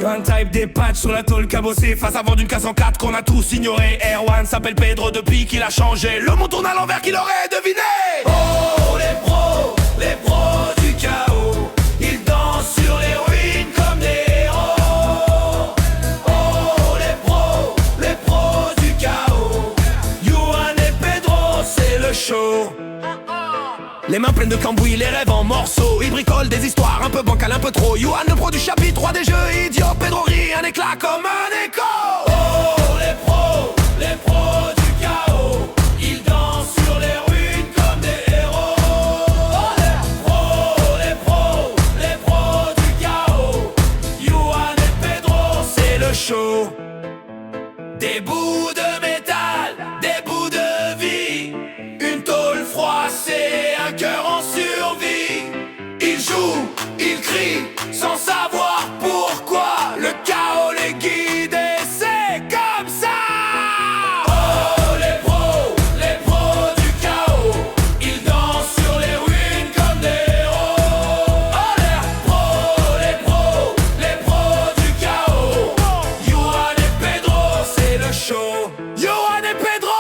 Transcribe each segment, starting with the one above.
Y'a un type des patchs sur la tôle cabossé face à vent d'une K104 qu'on a tous ignoré. Erwan s'appelle Pedro depuis qu'il a changé. Le monde tourne à l'envers qu'il aurait deviné. Oh les pros du chaos, ils dansent sur les ruines comme des héros. Oh les pros du chaos, Yuan et Pedro c'est le show. Les mains pleines de cambouis, les rêves en morceaux. Ils bricolent des histoires un peu bancales, un peu trop. Yuan le pro du chapitre, roi des jeux idiots. Pedro rit un éclat comme un écho. Oh les pros du chaos, ils dansent sur les ruines comme des héros. Oh les pros du chaos, Yuan et Pedro c'est le show. Des bouts de métal, des bouts de vie, une tôle froissée, un cœur en survie. Ils jouent, ils crient, sans savoir pourquoi. Le chaos les guide et c'est comme ça. Oh les pros du chaos, ils dansent sur les ruines comme des héros. Oh les pros du chaos, Yuan et Pedro c'est le show. Yuan et Pedro.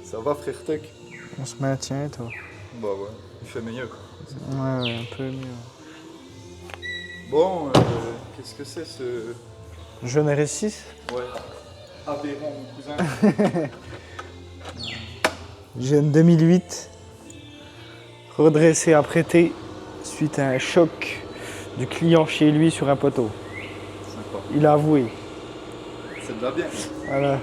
Ça va frère Tech? On se maintient et toi? Bah ouais, il fait meilleur. Ouais, un peu mieux. Bon, qu'est-ce que c'est ce... Jeune RS6? Ouais, aberrant mon cousin. Jeune 2008, redressé à prêter suite à un choc du client chez lui sur un poteau. Sympa. Il a avoué. C'est déjà bien. Voilà.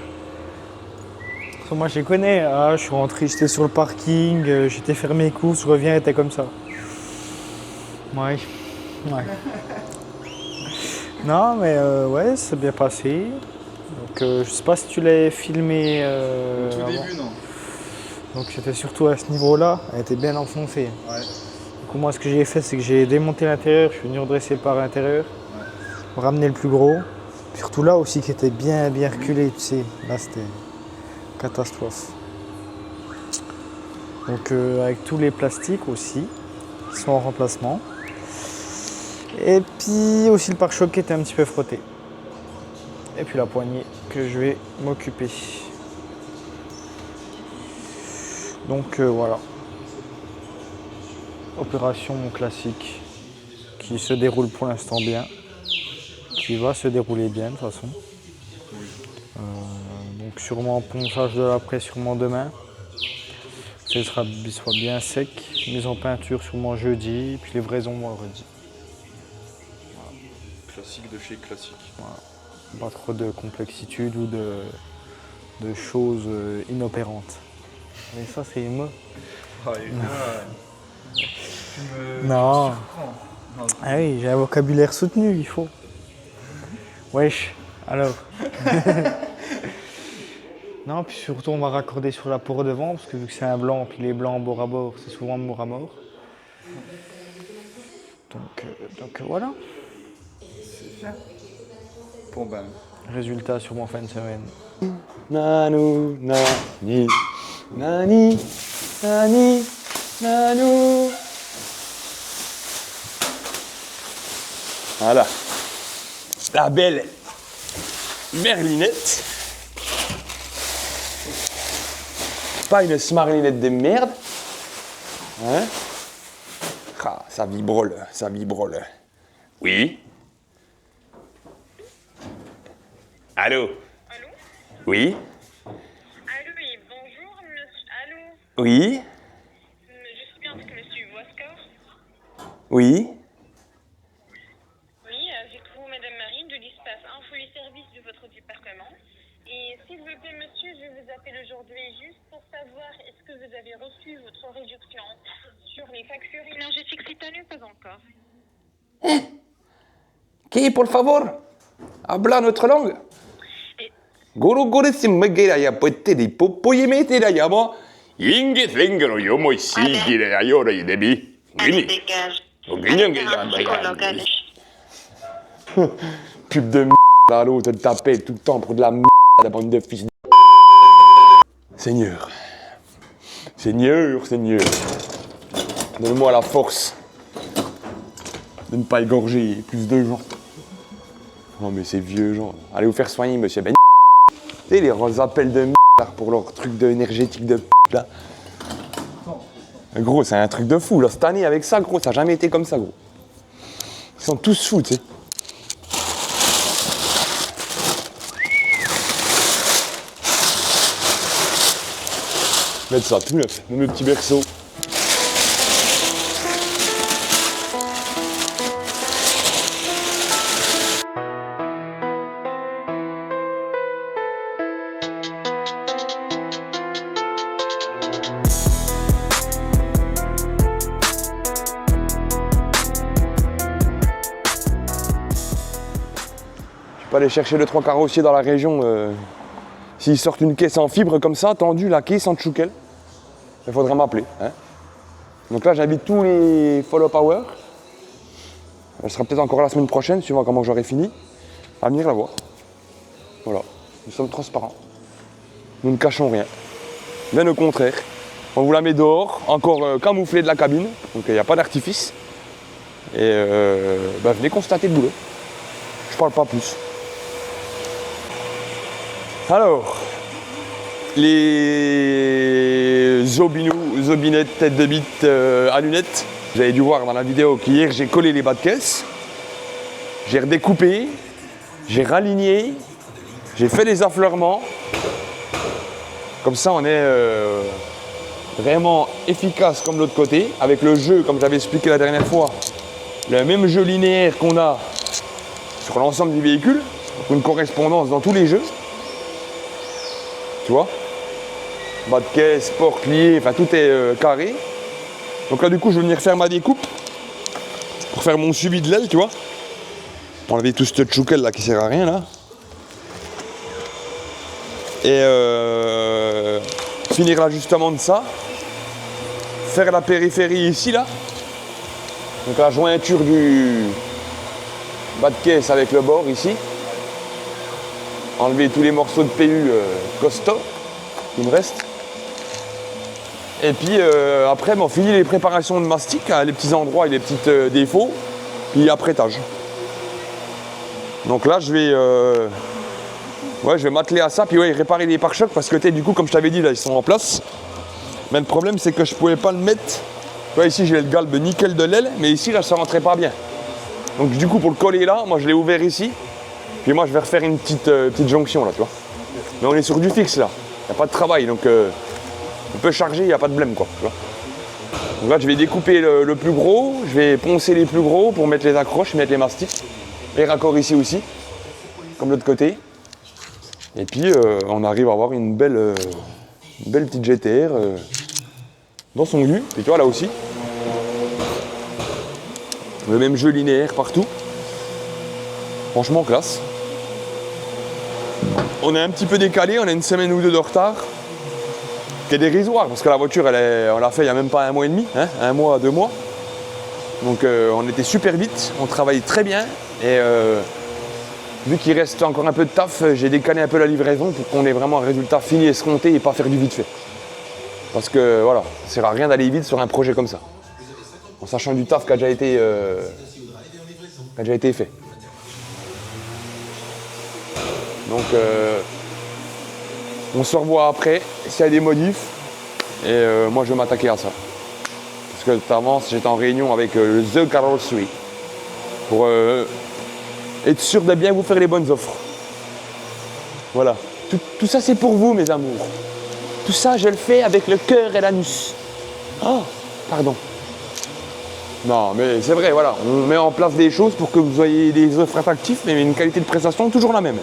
Moi je les connais, ah, je suis rentré, j'étais sur le parking, j'étais fermé les courses, je reviens, elle était comme ça. Ouais. Non mais ouais, c'est bien passé. Donc je sais pas si tu l'avais filmé Au tout avant. début, non. Donc c'était surtout à ce niveau-là, elle était bien enfoncée. Ouais. Du coup moi ce que j'ai fait c'est que j'ai démonté l'intérieur, je suis venu redresser par l'intérieur, ramener le plus gros. Surtout là aussi qui était bien reculé, tu sais. Là c'était catastrophe. Donc avec tous les plastiques aussi, qui sont en remplacement. Et puis aussi le pare-choc qui était un petit peu frotté. Et puis la poignée que je vais m'occuper. Donc voilà. Opération classique qui se déroule pour l'instant bien. Qui va se dérouler bien de toute façon. Donc sûrement ponçage de l'après, sûrement demain. Ce sera soit bien sec. Mise en peinture sûrement jeudi, puis livraison vendredi. Voilà. Classique de chez classique. Voilà. Pas trop de complexitude ou de choses inopérantes. Mais ça c'est émo. Non. Non. Ah oui, j'ai un vocabulaire soutenu, il faut. Wesh, alors. Non, puis surtout on va raccorder sur la porte devant, parce que vu que c'est un blanc, puis les blancs bord à bord, c'est souvent mort à mort. Donc voilà. C'est bien. Bon ben. Résultat sûrement fin de semaine. Nanou, nani, nani, nani, nanou. Voilà. La belle merlinette. Pas une smarlinette de merde. Hein? Ah, ça vibrole, ça vibrole. Oui? Allô? Allô? Oui? Allô, oui, bonjour, monsieur. Allô? Oui? Je suis bien avec monsieur Wascar. Oui? Oui, avec vous, madame Marie, de l'espace Info et Service de votre département. Et s'il vous plaît, monsieur, je vous appelle aujourd'hui juste pour savoir est-ce que vous avez reçu votre réduction sur les factures énergétiques cette année ou pas encore? Qui, por favor? Habla notre langue. Goro goro simagera ya pote di popoyemete la yama. Inge zengero yomo isigire ya yora idebi. Allez, Gini. dégage. Gini Allez, un psychologue, allez. pub de là, l'autre, elle t'appelle tout le temps pour de la la bande de fils de Seigneur. Seigneur, Seigneur. Donne-moi la force de ne pas égorger plus de gens. Oh mais ces vieux gens. Allez vous faire soigner, monsieur Ben. Tu sais, les appels de pour leur truc de énergétique de là. Gros, c'est un truc de fou. Là, cette année, avec ça, gros, ça n'a jamais été comme ça, gros. Ils sont tous fous, tu sais. Mettre ça tout neuf, dans le petit berceau. Je vais aller chercher 2-3 carrossiers dans la région. S'ils sortent une caisse en fibre comme ça, tendue, la caisse en tchoukel, il faudra m'appeler. Hein. Donc là, j'invite tous les follow power. Je serai peut-être encore la semaine prochaine, suivant comment j'aurai fini, à venir la voir. Voilà, nous sommes transparents. Nous ne cachons rien. Bien au contraire, on vous la met dehors, encore camouflée de la cabine, donc il n'y a pas d'artifice. Et venez constater le boulot. Je parle pas plus. Alors, les zobinettes, tête de bite à lunettes. Vous avez dû voir dans la vidéo qu'hier j'ai collé les bas de caisse, j'ai redécoupé, j'ai raligné, j'ai fait les affleurements. Comme ça on est vraiment efficace comme l'autre côté, avec le jeu, comme j'avais expliqué la dernière fois, le même jeu linéaire qu'on a sur l'ensemble du véhicule, une correspondance dans tous les jeux. Tu vois, bas de caisse, porte liée, enfin tout est carré. Donc là du coup je vais venir faire ma découpe pour faire mon suivi de l'aile, tu vois. Enlever tout ce tchoukel là qui sert à rien là. Et finir l'ajustement de ça. Faire la périphérie ici là. Donc la jointure du bas de caisse avec le bord ici. Enlever tous les morceaux de PU costauds qui me restent. Et puis après, on finit les préparations de mastic, hein, les petits endroits et les petits défauts, puis apprêtage. Donc là, je vais m'atteler à ça, puis réparer les pare-chocs parce que du coup, comme je t'avais dit, là, ils sont en place. Mais le problème, c'est que je pouvais pas le mettre. Ouais, ici, j'ai le galbe nickel de l'aile, mais ici, là, ça rentrait pas bien. Donc du coup, pour le coller là, moi, je l'ai ouvert ici. Puis moi, je vais refaire une petite jonction là, tu vois. Mais on est sur du fixe là. Il n'y a pas de travail, donc on peut charger, il n'y a pas de blême quoi. Tu vois. Donc là, je vais découper le plus gros, je vais poncer les plus gros pour mettre les accroches, mettre les mastiques. Les raccords ici aussi, comme de l'autre côté. Et puis, on arrive à avoir une belle petite GTR dans son lieu. Et tu vois là aussi. Le même jeu linéaire partout. Franchement, classe. On est un petit peu décalé, on a une semaine ou deux de retard, qui est dérisoire, parce que la voiture, on l'a fait il n'y a même pas 1 mois et demi, hein, 1 mois, 2 mois. Donc on était super vite, on travaille très bien, et vu qu'il reste encore un peu de taf, j'ai décalé un peu la livraison pour qu'on ait vraiment un résultat fini escompté et pas faire du vite fait. Parce que voilà, ça sert à rien d'aller vite sur un projet comme ça, en sachant du taf qui a déjà été fait. Donc on se revoit après, s'il y a des modifs, et moi je vais m'attaquer à ça. Parce que notamment j'étais en réunion avec The Carrosserie pour être sûr de bien vous faire les bonnes offres. Voilà, tout ça c'est pour vous mes amours. Tout ça je le fais avec le cœur et l'anus. Oh, pardon. Non mais c'est vrai, voilà, on met en place des choses pour que vous ayez des offres attractives, mais une qualité de prestation toujours la même.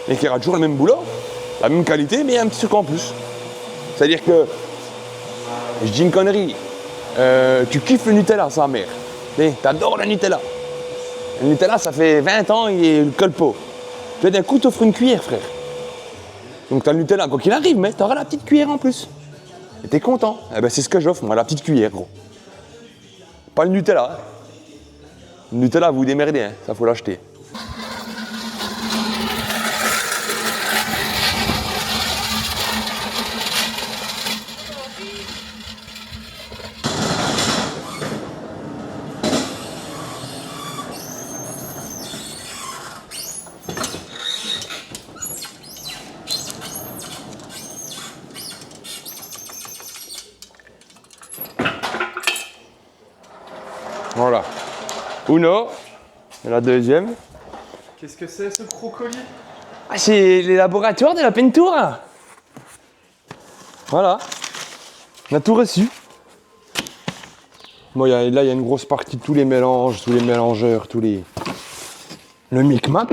Et qui aura toujours le même boulot, la même qualité, mais un petit truc en plus. C'est-à-dire que, je dis une connerie, tu kiffes le Nutella, sa mère. T'adores le Nutella. Le Nutella, ça fait 20 ans, il colle pas. Tu d'un coup, t'offres une cuillère, frère. Donc t'as le Nutella, quoi qu'il arrive, mais t'auras la petite cuillère en plus. Et t'es content. Eh ben c'est ce que j'offre, moi, la petite cuillère, gros. Pas le Nutella. Hein. Le Nutella, vous vous démerdez, hein. Ça faut l'acheter. Uno. Et la deuxième. Qu'est-ce que c'est ce crocoli? Ah, c'est les laboratoires de la peinture. Voilà. On a tout reçu. Bon, là, il y a une grosse partie de tous les mélanges, tous les mélangeurs, tous les... Le micmac,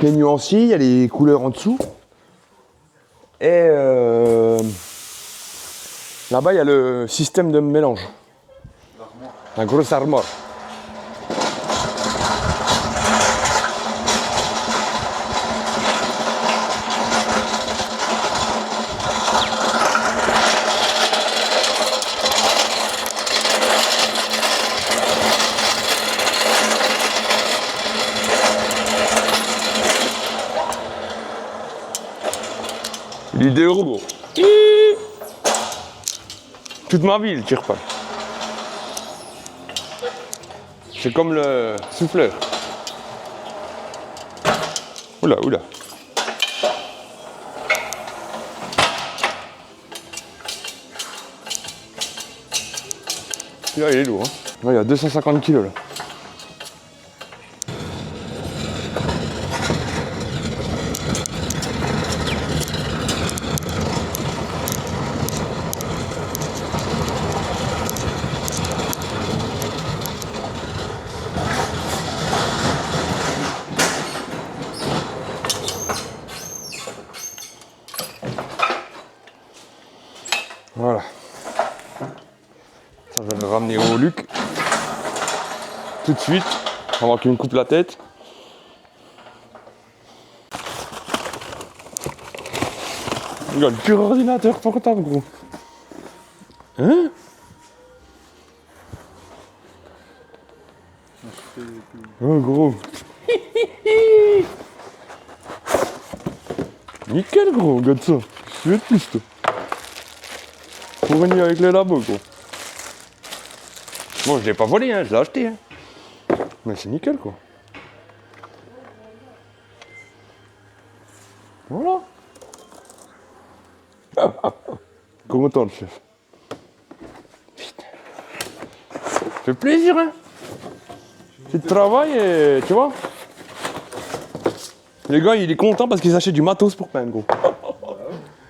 les nuanciers, il y a les couleurs en dessous. Et là-bas, il y a le système de mélange. Un gros armoire. L'idée est gros. Toute ma vie, il tire pas. C'est comme le souffleur. Oula, oula. Celui-là, il est lourd. Hein. Ouais, il y a 250 kilos là. Voilà. Ça, je vais le ramener au Luc. Tout de suite, avant qu'il me coupe la tête. Il a le pur ordinateur portable, gros. Hein? Oh, gros. Nickel, gros, regarde ça. Je vais de plus, toi. Pour venir avec les labos, gros. Bon, je l'ai pas volé, hein, je l'ai acheté. Hein. Mais c'est nickel, quoi. Voilà. Content, le chef. Putain. Ça fait plaisir, hein. Tu travailles et tu vois. Le gars, il est content parce qu'il achète du matos pour peindre, gros.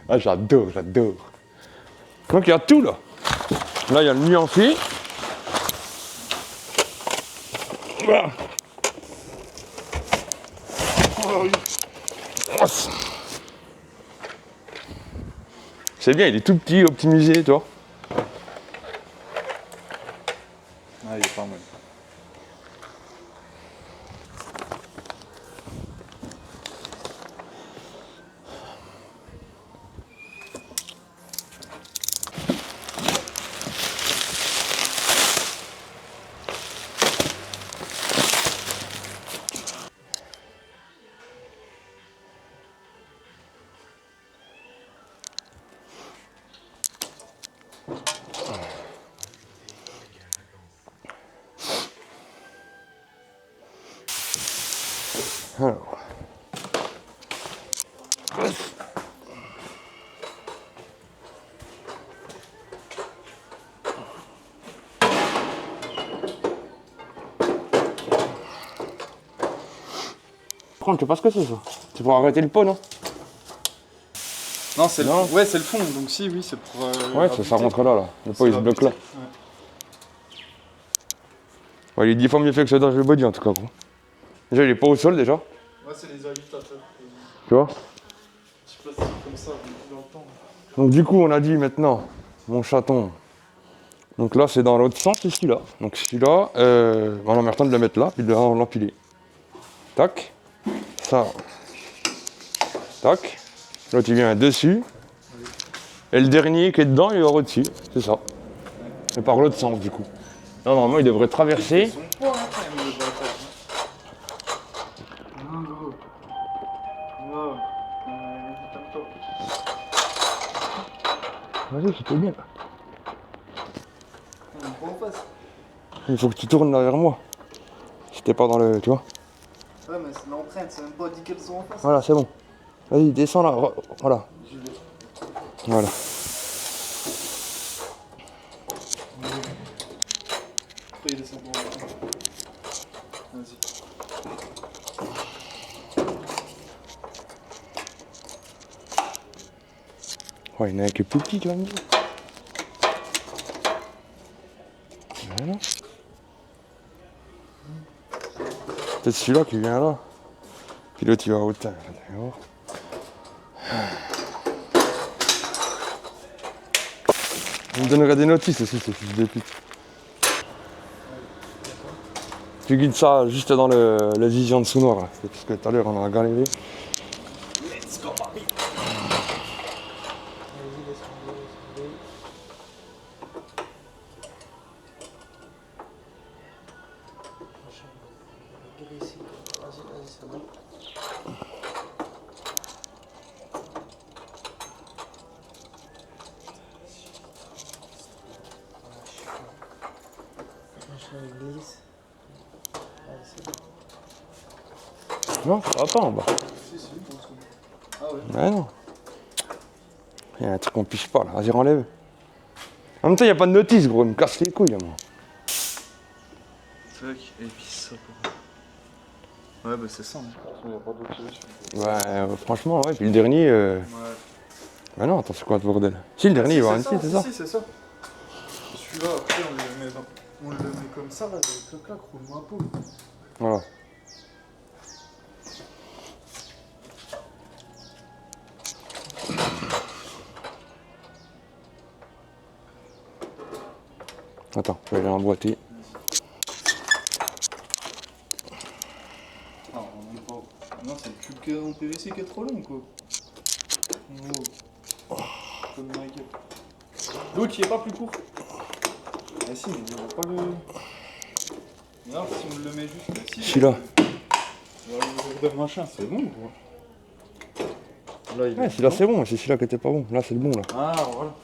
Ah, j'adore, j'adore. Donc il y a tout là. Là il y a le nuancier. Voilà. C'est bien, il est tout petit, optimisé, tu vois. Ah, il est pas mal. Alors. Prends, tu sais pas ce que c'est ça? C'est pour arrêter le pot, non? Non, c'est le... Non. Ouais, c'est le fond, donc si, oui, c'est pour... Ouais, ça rentre là. Le pot il se bloque là. Ouais, il est 10 fois mieux fait que ce dans le body en tout cas, gros. Déjà, il est pas au sol déjà. Ouais, c'est les agitateurs. Tu vois? Petit plastique comme ça, dans le temps. Donc du coup, on a dit maintenant, mon chaton. Donc là, c'est dans l'autre sens, c'est celui-là. Donc celui-là, on a le temps de le mettre là, puis de l'empiler. Tac. Ça. Tac. L'autre, il vient dessus. Et le dernier qui est dedans, il est au-dessus. C'est ça. Et par l'autre sens, du coup. Là, normalement, il devrait traverser. Vas-y, c'était bien. Il faut que tu tournes derrière moi. Si t'es pas dans le... Tu vois? Ouais, mais c'est l'empreinte, c'est même pas dit qu'elles sont en face. Voilà, c'est bon. Vas-y, descends là. Voilà. Voilà. Oh, il y en a un qui est plus petit là. Voilà. Peut-être celui-là qui vient là. Puis l'autre il va au teint. On me donnera des notices aussi, ces fils de pute. Tu guides ça juste dans la vision de sous-noir là. Parce que tout à l'heure on a galéré. Non, ça va pas en bas. Ouais, non. Il y a un truc qu'on piche pas là. Vas-y, enlève. En même temps, il n'y a pas de notice, gros. Il me casse les couilles, moi. Tac, et puis ça pour... Ouais, bah c'est ça. Il n'y a pas d'autre solution. Ouais, franchement, ouais. Puis le dernier. Ouais. Bah non, attends, c'est quoi ce bordel? Si, le dernier, il va en ici, c'est ça? Si, c'est ça. Celui-là, après, on le met comme ça, là, avec le claque, roule-moi un peu. Voilà. Attends, je vais aller emboîter. Ah, on est pas... Non, c'est le tube en PVC qui est trop long, quoi. Oh. Comme ma gueule. L'autre, il est pas plus court. Ah si, mais il n'y aura pas le... Non, si on le met juste là, si... Celui-là. Le machin, c'est bon, quoi. Là, Ouais, celui-là c'est bon, c'est celui-là qui était pas bon. Là c'est le bon là. Ah, voilà.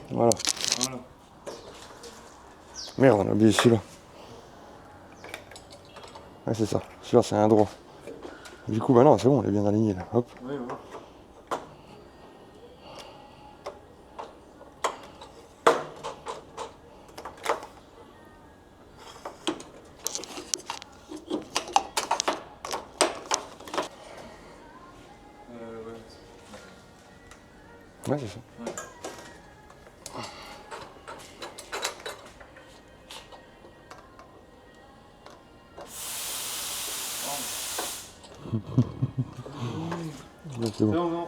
Voilà. Voilà. Merde, on a oublié celui-là. Ouais, c'est ça. Celui-là c'est un droit. Du coup, bah non, c'est bon, on est bien aligné là. Hop. Oui, voilà. Ouais, c'est ça. Ouais. Ouais, c'est bon. Non, non.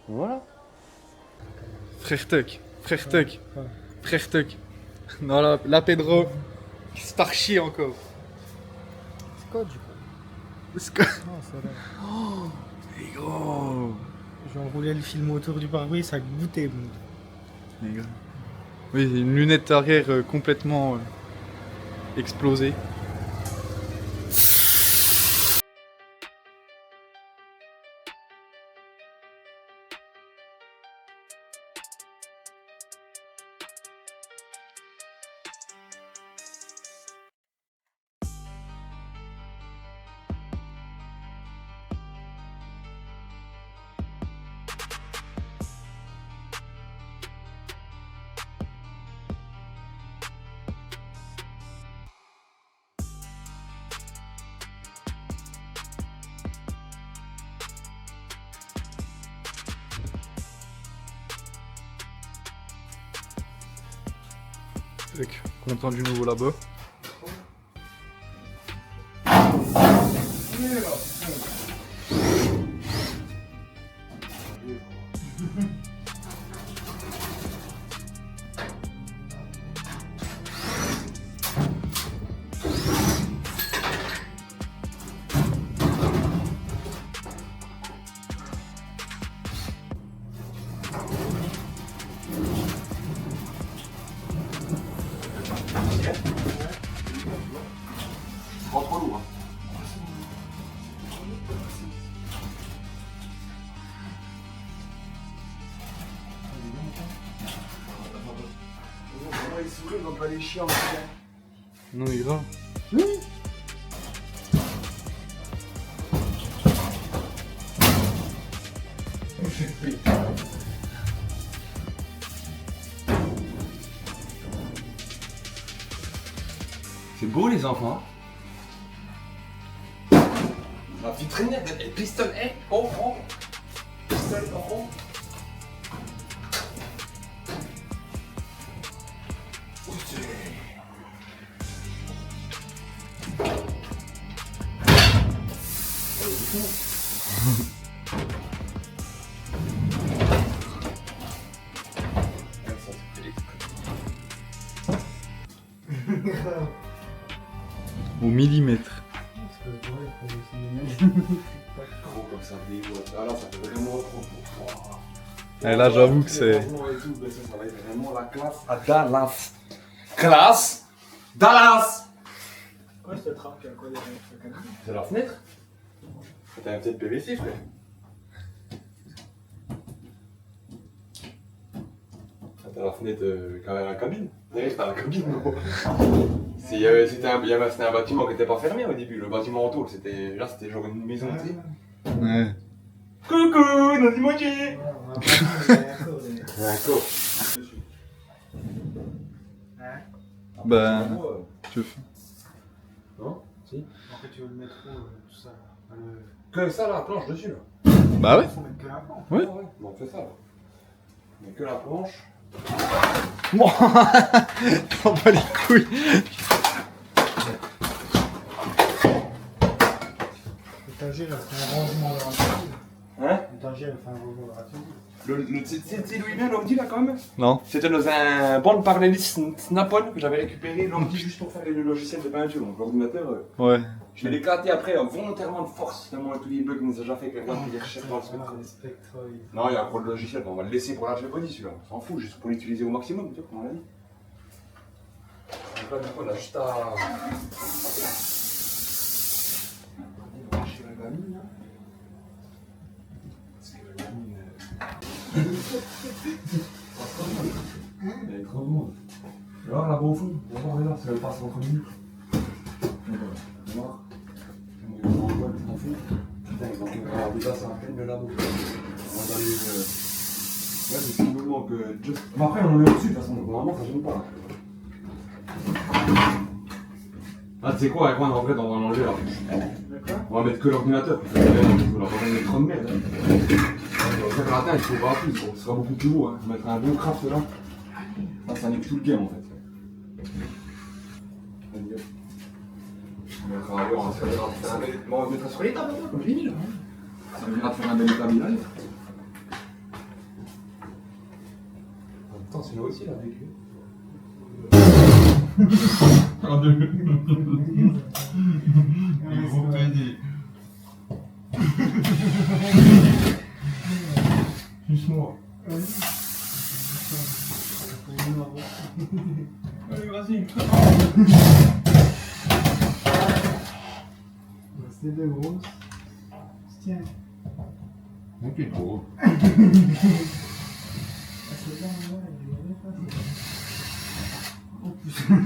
Voilà. Frère Tuck, frère Tuck, frère Tuck. Non, la Pedro, qui se part chier encore. Scotch. Parce que... Non, c'est vrai. Mais gros. J'ai enroulé le film autour du pare-brise, ça goûtait. Bon. Mais gros. Oui, une lunette arrière complètement explosée. Content du nouveau là-bas. les souris, ils vont pas les chiens. Non, mais grave. C'est beau les enfants. La petite traînette, elle pistolet, oh oh. Pistolet, oh oh. Au millimètre. Gros comme ça, des ah là, ça fait vraiment trop. Et là, j'avoue que c'est. Ça va être vraiment la classe à Dallas. Classe Dallas. Ouais, cette trappe qui a quoi derrière? C'est la fenêtre. T'as un petit PVC, frère. T'as la fenêtre quand même la cabine. Derrière, t'as la cabine, gros. C'était un bâtiment qui était pas fermé au début. Le bâtiment en tôle, c'était genre une maison, tu sais. Ouais. Coucou, nos emojis. D'accord. Bah, tu fais. Non? Si. Après, tu veux le mettre où, tout ça? Que ça, la planche dessus, là. Bah ouais. Faut mettre que la planche. Ouais. Ah ouais. Bon, on fait ça, là. Mais que la planche. Bon, t'en bats les couilles. L'étagère, elle fait un rangement de rationnel. Hein? L'étagère, elle fait un rangement de rationnel. C'est d'où il vient l'ordi, là, quand même? Non. C'était dans un bon paralléliste Snap-on que j'avais récupéré l'ordi juste pour faire le logiciel de peinture. Donc l'ordinateur, Ouais. je l'ai éclaté après volontairement de force, tellement tous les bugs qu'il nous a déjà fait quelqu'un qui les recherche dans le spectre. Les spectres, Non, il y a un gros logiciel, on va le laisser pour la body celui-là. On s'en fout, juste pour l'utiliser au maximum, tu vois, comme on l'a dit. Donc là, du coup, on a juste à. Brancher la gamine, là. Parce que la gamine. Elle est trop grande. Tu vas voir là-bas au fond, on va voir là, ça va passer entre minutes. Tu vas voir. On va voir, t'en fous. Putain, ils vont déjà ça à peine le labo. On va aller. Ouais, c'est simplement que. Mais après, on en est au-dessus, de toute façon, donc normalement, ça gêne pas. Ah, tu sais quoi, avec moi, en vrai, on va l'enlever là. On va mettre que l'ordinateur, parce que on va pas mettre 30 mètres. Hein. Le gratin, il faut pas plus, ce sera beaucoup plus beau. Hein. On mettra un bon craft là. Ça nique tout le game en fait. On mettra sur les tables, comme j'ai mis là. Ça me dira de faire un bel établissage. En même temps, c'est là aussi là, avec lui. Gros PD. Juste moi. Allez, vas-y. C'est de grosses. Tiens. Ok, gros. C'est bien, ouais, oh putain.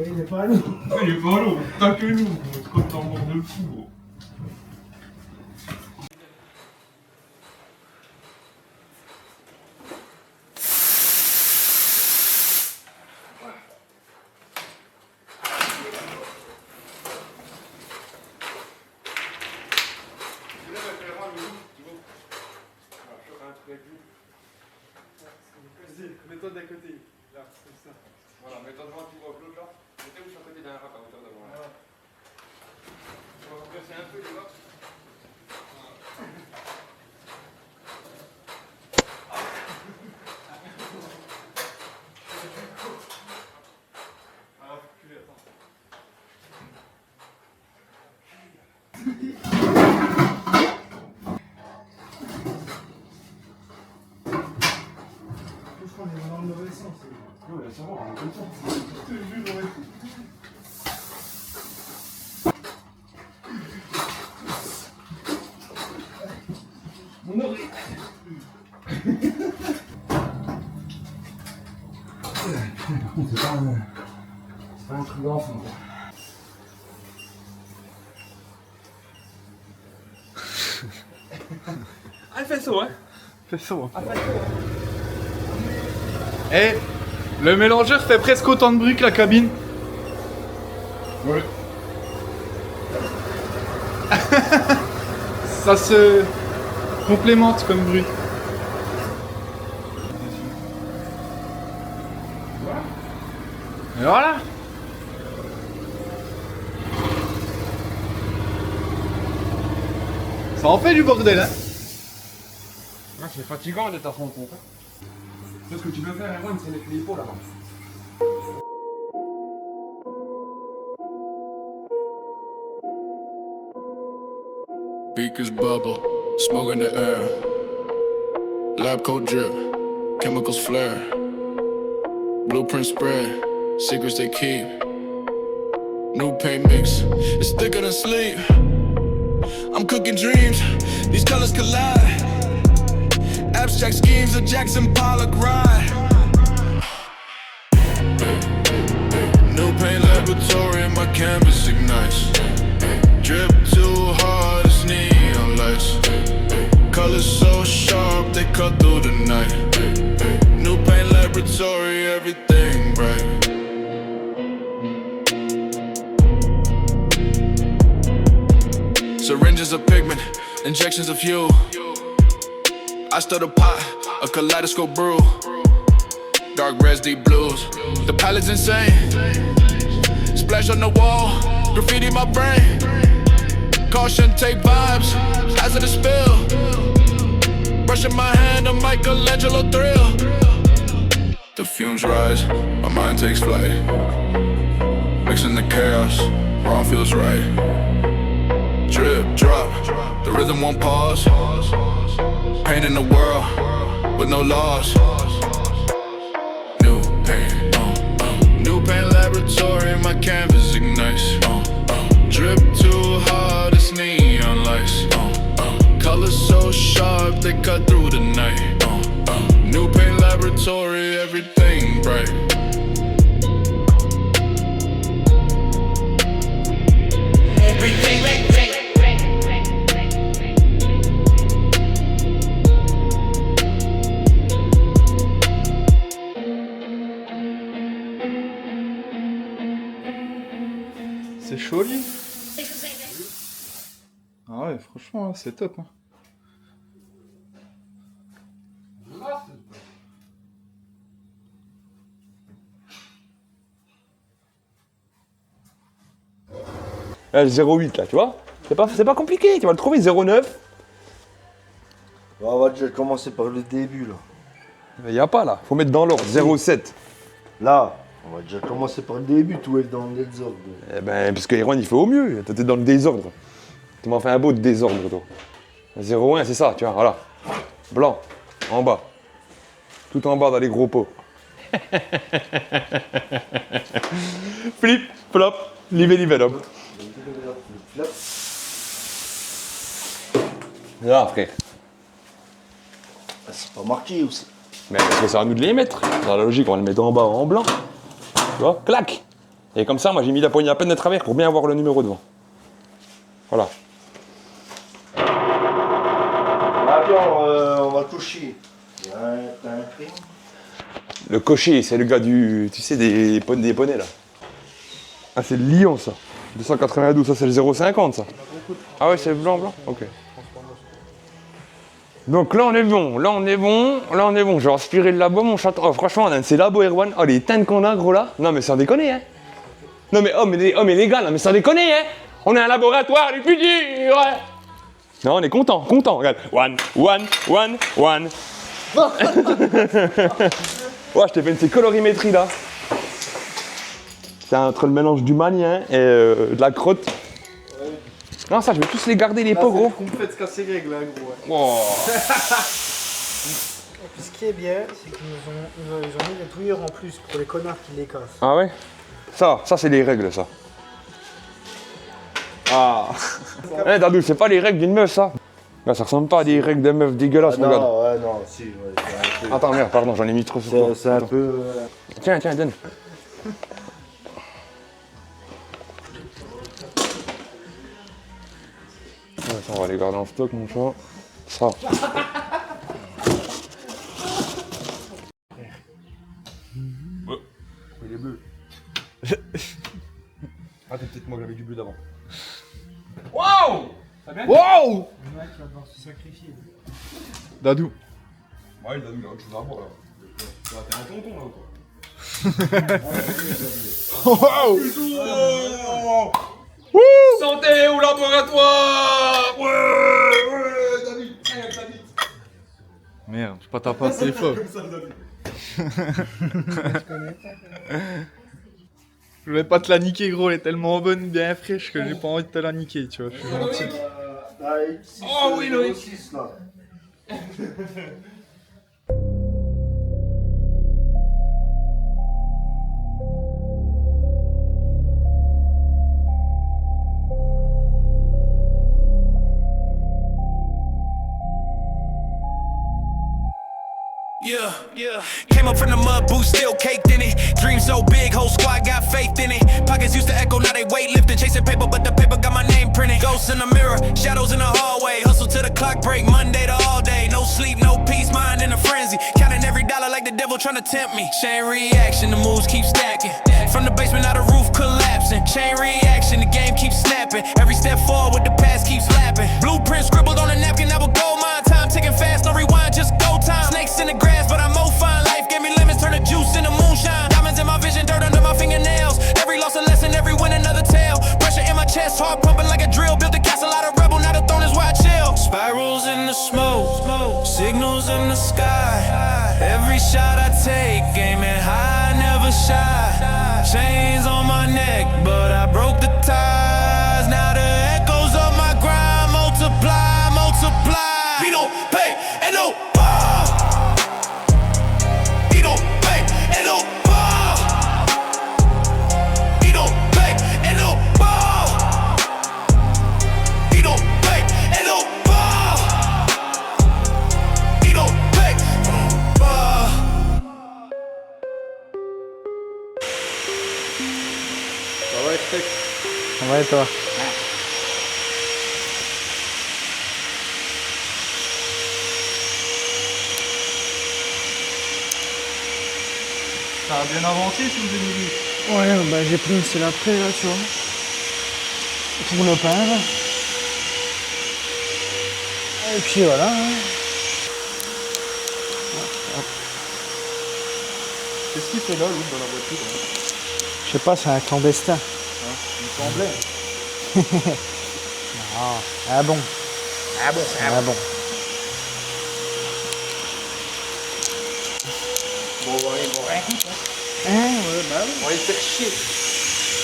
Il est pas lourd. Il est pas lourd, t'as que nous, c'est comme t'en mords de fou, gros. Mets-toi d'un côté, là, comme ça. Voilà, mets-toi devant, tu vois l'autre là. Mettez-vous sur le côté d'un rap à hauteur devant là. On va presser un peu, tu vois. ça va, on est comme ça. Mon oreille. C'est pas un truc d'enfant, quoi. Ah, il fait chaud, hein. Il fait chaud. Eh, le mélangeur fait presque autant de bruit que la cabine. Ouais. Ça se complémente comme bruit. Et voilà. Ça en fait du bordel, hein. Ah, c'est fatigant d'être à fond compte. Ce que tu veux faire, Erwan, c'est mettre les épaules avant. Beakers bubble, smoke in the air. Lab coat drip, chemicals flare. Blueprint spread, secrets they keep. New paint mix, it's thicker than sleep. I'm cooking dreams, these colors collide. Abstract schemes of Jackson Pollock ride. New paint laboratory, my canvas ignites. Drip too hard, it's neon lights. Colors so sharp, they cut through the night. New paint laboratory, everything bright. Syringes of pigment, injections of hue. I stir the pot, a kaleidoscope brew. Dark reds, deep blues. The palette's insane. Splash on the wall, graffiti my brain. Caution, take vibes, hazardous spill. Brushing my hand, a Michelangelo thrill. The fumes rise, my mind takes flight. Mixing the chaos, wrong feels right. Drip, drop, the rhythm won't pause. Pain in the world, with no laws. New paint, new paint laboratory, my canvas ignites. Drip too hard, it's neon lights. Colors so sharp, they cut through the night. New paint laboratory, everything bright. Everything bright. C'est chaud, lui. Ah ouais, franchement, c'est top. Hein. Le 0,8 là, tu vois. C'est pas compliqué, tu vas le trouver, 0,9. On va déjà commencer par le début là. Il y a pas là, faut mettre dans l'ordre, 0,7. Là, on va déjà commencer par le début, tout est dans le désordre. Eh ben, parce que Erwan il fait au mieux, t'es dans le désordre. Tu m'en fais un beau de désordre, toi. 0,1, c'est ça, tu vois, voilà. Blanc, en bas. Tout en bas dans les gros pots. Flip, flop, live, hop. Là, frère. Ah, c'est pas marqué aussi. Mais parce que c'est à nous de les mettre. Dans la logique, on va le mettre en bas en blanc. Tu vois, clac. Et comme ça, moi j'ai mis la poignée à peine de travers pour bien avoir le numéro devant. Voilà. Attends, on va toucher. T'as un prix? Le cocher, c'est le gars du. Tu sais, des poneys là. Ah, c'est le Lyon ça. 292, ça c'est le 0,50 ça. Ah ouais, c'est le blanc. Ok. Donc là on est bon, Je vais aspirer le labo, mon château. Oh, franchement, on a ces labos, Erwan. Oh, les teintes qu'on a, gros là. Non, mais sans déconner, hein. Non, mais les gars, non, mais sans déconner, hein. On est un laboratoire du futur. Ouais. Non, on est content. Regarde. One. Ouais, je t'ai fait une colorimétrie là. C'est entre le mélange du manien et de la crotte. Non, ça, je vais tous les garder, les pots, gros. On fait se casser les règles, là, gros. Ouais. Oh. Et puis ce qui est bien, c'est qu'ils ils ont mis des touilleurs en plus pour les connards qui les cassent. Ah ouais? Ça c'est les règles, ça. Ah. Eh Dadou, c'est pas les règles d'une meuf, ça. Là, ça ressemble pas à des règles de meuf dégueulasses, regarde. Non, ouais, non, si, ouais, c'est un peu... Attends, merde, pardon, j'en ai mis trop sur toi. C'est un peu... Tiens, donne. Ouais, ça, on va les garder en stock, mon chat. Ça. Il est bleu. Ah, t'es peut-être moi que j'avais du bleu d'avant. Waouh! Wow! Le mec va devoir se sacrifier. Dadou. Ouais, il a mis autre chose à boire là. Tu vas t'es un tonton là ou quoi? Santé au laboratoire! Ouais, David, David. Merde, je peux pas t'en passer fort. Comme ça, David. Je voulais pas te la niquer, gros, elle est tellement bonne, bien fraîche que j'ai pas envie de te la niquer, tu vois. Je suis gentil. Oh oui, Loïc. 06 là. Yeah. Came up from the mud, boots still caked in it. Dream so big, whole squad got faith in it. Pockets used to echo, now they weightlifting. Chasing paper, but the paper got my name printed. Ghosts in the mirror, shadows in the hallway. Hustle till the clock break, Monday to all day. No sleep, no peace, mind in a frenzy. Counting every dollar like the devil trying to tempt me. Chain reaction, the moves keep stacking. From the basement, now the roof collapsing. Chain reaction, the game keeps snapping. Every step forward with the past keeps lapping. Blueprint scribbled on a napkin, I will go mine. Time ticking fast, no rewind, just go time. Snakes in the grass, but I'm more fine. Life gave me lemons, turn the juice into moonshine. Diamonds in my vision, dirt under my fingernails. Every loss a lesson, every win another tale. Pressure in my chest, heart pumping like a drill. Built a castle out of rebel, now the throne is where I chill. Spirals in the smoke, signals in the sky. Every shot I take, aiming high, never shy. Chains on my neck, but I broke the ties. Now the echoes of my grind multiply, multiply. We don't pay and no bar. We don't pay and no bar. We don't pay and no bar. We don't pay and no bar. We don't pay bar. Ça va, Eftek? Ça va et toi? Ça a bien avancé si vous avez vu. Ouais, bah j'ai pris une selle après là, tu vois. Pour le pain là. Et puis voilà. Hein. Qu'est-ce qu'il fait là, l'autre, dans la voiture hein? Je sais pas, c'est un clandestin. Il me semblait. Ah bon. Ah bon, Ah bon. Bon, bon, rien coûte, hein. Ouais, bah oui. On va les faire chier.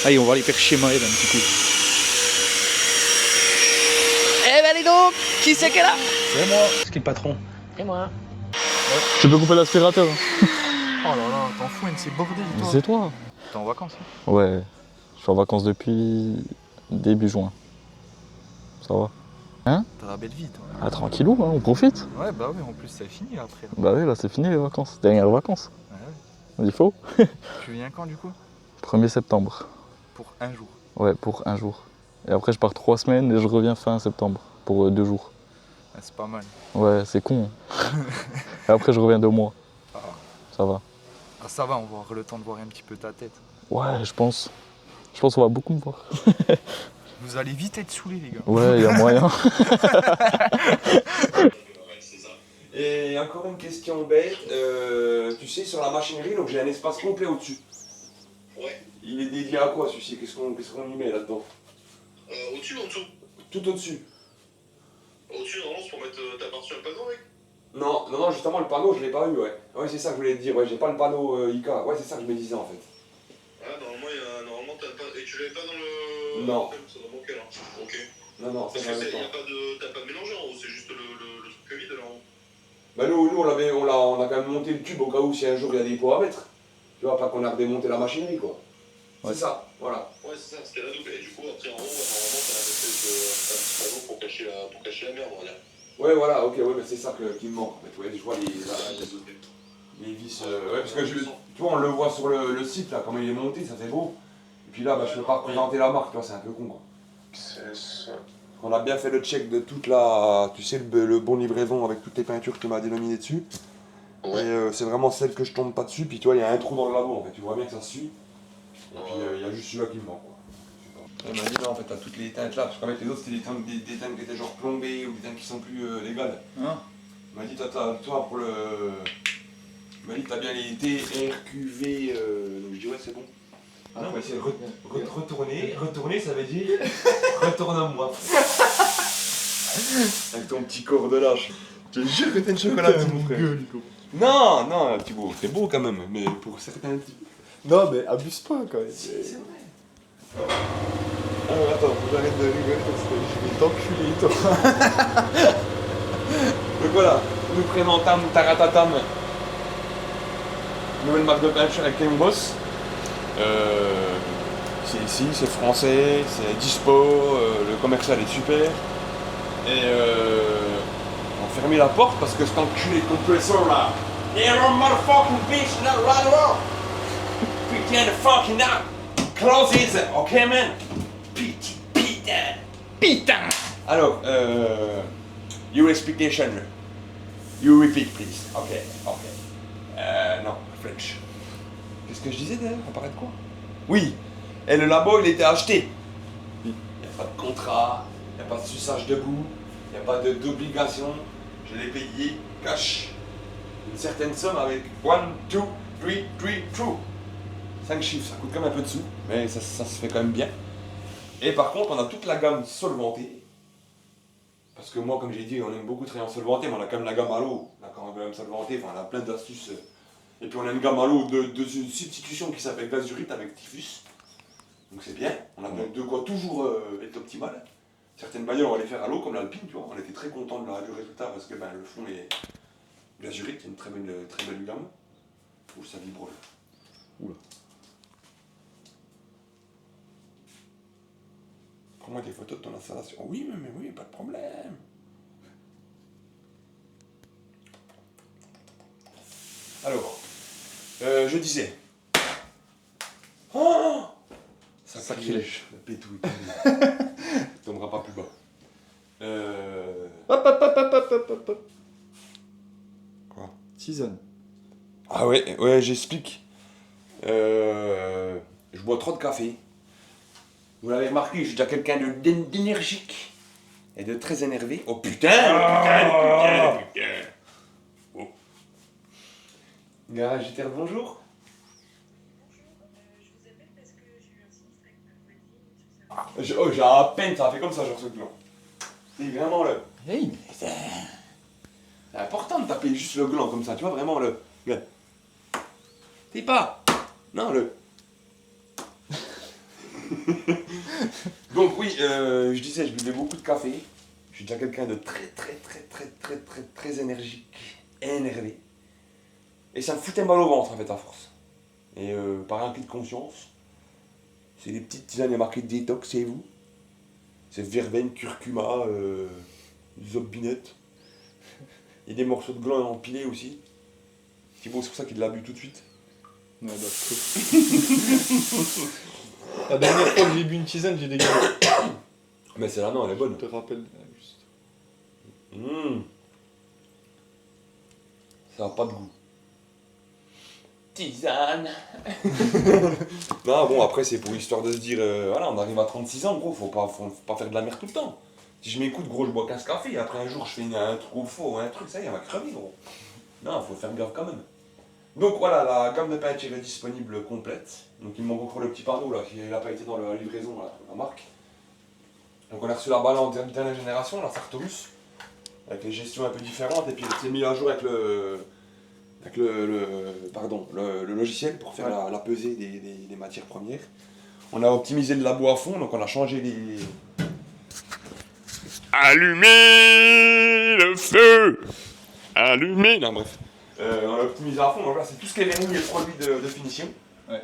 Allez, on va les faire chier Maël un petit coup. Eh ben dis donc, qui c'est qu'elle a? C'est moi. C'est qui le patron? C'est moi. Tu peux couper l'aspirateur. Oh là là, t'en fous, c'est bordel toi. C'est toi. T'es en vacances hein? Ouais, je suis en vacances depuis début juin. Ça va? Hein? T'as la belle vie toi. Ah tranquillou, hein, on profite. Ouais bah oui, en plus c'est fini là, après. Bah oui, là c'est fini les vacances, dernières vacances. Ouais. Il faut. Tu viens quand du coup? 1er septembre. Pour un jour. Ouais, pour un jour. Et après je pars 3 semaines et je reviens fin septembre pour 2 jours. Ah, c'est pas mal. Ouais, c'est con. Hein. Et après je reviens 2 mois. Ah. Ça va. Ah ça va, on va avoir le temps de voir un petit peu ta tête. Ouais, je pense. Je pense qu'on va beaucoup me voir. Vous allez vite être saoulés les gars. Ouais, il y a moyen. Et encore une question bête, tu sais, sur la machinerie, donc j'ai un espace complet au-dessus. Ouais. Il est dédié à quoi celui-ci? Qu'est-ce qu'on y met là-dedans? Au-dessus ou en dessous? Tout au-dessus. Au-dessus, normalement, c'est pour mettre ta partie un panneau, mec. Non, justement, le panneau, je l'ai pas eu, ouais. Ouais, c'est ça que je voulais te dire, ouais, j'ai pas le panneau IK. Ouais, c'est ça que je me disais en fait. Ah, normalement, t'as pas. Et tu l'avais pas dans le. Non. Ça doit manquer là. Ok. Non, Parce c'est que pas t'as pas de mélangeur en haut, c'est juste le truc vide là en haut. Bah nous on a quand même monté le tube au cas où si un jour il y a des pots à mettre. Tu vois, pas qu'on a redémonté la machinerie quoi. Ouais. C'est ça, voilà. Ouais, c'est ça, c'était la double. Et du coup, après, en haut, normalement, t'as un petit panneau pour cacher la merde, on va dire. Ouais, voilà, ok, ouais, mais c'est ça qui me manque en fait. Ouais, je vois les vis. Ouais, parce que tu vois, on le voit sur le site là, comment il est monté, ça fait beau. Et puis là, bah, je peux pas représenter la marque, tu vois, c'est un peu con quoi. C'est ça. On a bien fait le check de toute la. Tu sais, le bon livraison avec toutes les peintures que tu m'as dénominées dessus. Ouais. Et c'est vraiment celle que je tombe pas dessus. Puis tu vois, il y a un trou dans le labo en fait. Tu vois bien que ça suit. Et puis il y a juste celui-là qui me manque quoi. Elle m'a dit là en fait, t'as toutes les teintes là. Parce qu'avec les autres, c'était des teintes qui étaient genre plombées ou des teintes qui sont plus légales. Hein? Elle m'a dit, toi pour le. Elle m'a dit, t'as bien les TRQV. Donc je dis, ouais, c'est bon. Ah non, mais c'est retourner, ça veut dire retourne à moi. Avec ton petit corps de lâche. Je te jure que t'es une chocolatine, mon frère. Non, non, Thibaut, c'est beau quand même, mais pour certains types. Non, mais abuse pas quand même. C'est vrai. Alors attends, faut que j'arrête de rigoler parce que Je vais t'enculer, toi. Donc voilà, nous présentons Taratatam. Nouvelle marque de peinture avec Ken Boss. C'est ici, c'est français, c'est dispo, le commercial est super. Et on a fermé la porte parce que cet enculé compresseur là. You're a motherfucking bitch, not right around. Pretend fucking out. Close it, okay man? Putain. Alors, your explication. You repeat please. Ok. Non, French. Qu'est-ce que je disais d'ailleurs? On parlait de quoi? Oui. Et le labo, il était acheté. Il n'y a pas de contrat, il n'y a pas de suçage debout, il n'y a pas d'obligation. Je l'ai payé cash. Une certaine somme avec 1, 2, 3, 5 chiffres, ça coûte quand même un peu de sous, mais ça se fait quand même bien. Et par contre, on a toute la gamme solvantée. Parce que moi, comme j'ai dit, on aime beaucoup travailler en solvanté, mais on a quand même la gamme à l'eau. On a quand même solvanté, enfin, on a plein d'astuces. Et puis on a une gamme à l'eau de substitution qui s'appelle Glazurite avec Typhus. Donc c'est bien, on a de quoi toujours être optimal. Certaines bagnoles on va les faire à l'eau comme l'Alpine, tu vois. On était très contents du résultat parce que le fond est glazurite, c'est une très belle gamme. Ouh, ça vibre là. Oula. Prends-moi des photos de ton installation. Oui, mais oui, pas de problème. Alors, je disais. Oh, sacrilège. La pétouille. Tu tomberas pas plus bas. Hop. Quoi? Tisane. Ah ouais, j'explique. Je bois trop de café. Vous l'avez remarqué, je suis déjà quelqu'un d'énergique et de très énervé. Oh putain. Oh. Garage Jeter, bonjour. J'ai à peine, ça a fait comme ça, genre ce gland. C'est vraiment le. Hey, mais c'est important de taper juste le gland comme ça, tu vois, vraiment le. Regarde. T'es pas. Non, le. Donc, oui, je disais, je buvais beaucoup de café. Je suis déjà quelqu'un de très énergique et énervé. Et ça me foutait mal au ventre en fait, à force. Et par un cri de conscience, c'est des petites tisanes, il y a marqué détox, c'est vous. C'est verveine, curcuma, zobinette. Il y a des morceaux de gland empilés aussi. Thibaut, c'est pour ça qu'il l'a bu tout de suite. Ouais, d'accord. La dernière fois que j'ai bu une tisane, j'ai dégagé. Mais celle-là, non, elle est bonne. Je te rappelle. Juste. Ça n'a pas de goût. Tisane. Non, bon, après, c'est pour histoire de se dire, voilà, on arrive à 36 ans, gros, faut pas faire de la merde tout le temps. Si je m'écoute, gros, je bois 15 cafés, après un jour, je fais un truc au faux, un truc, ça y est, on va crever, gros. Non, faut faire gaffe quand même. Donc voilà, la gamme de peinture est disponible complète. Donc il me manque encore le petit panneau là, qui n'a pas été dans la livraison, là, la marque. Donc on a reçu la balle en dernière génération, la Sartorus, avec les gestions un peu différentes, et puis elle s'est mise à jour avec le logiciel pour faire la pesée des matières premières. On a optimisé le labo à fond, donc on a changé les... Allumez le feu! allumé. Non, bref. On l'a optimisé à fond. Donc là, c'est tout ce qui est vernis et produits de finition. Ouais.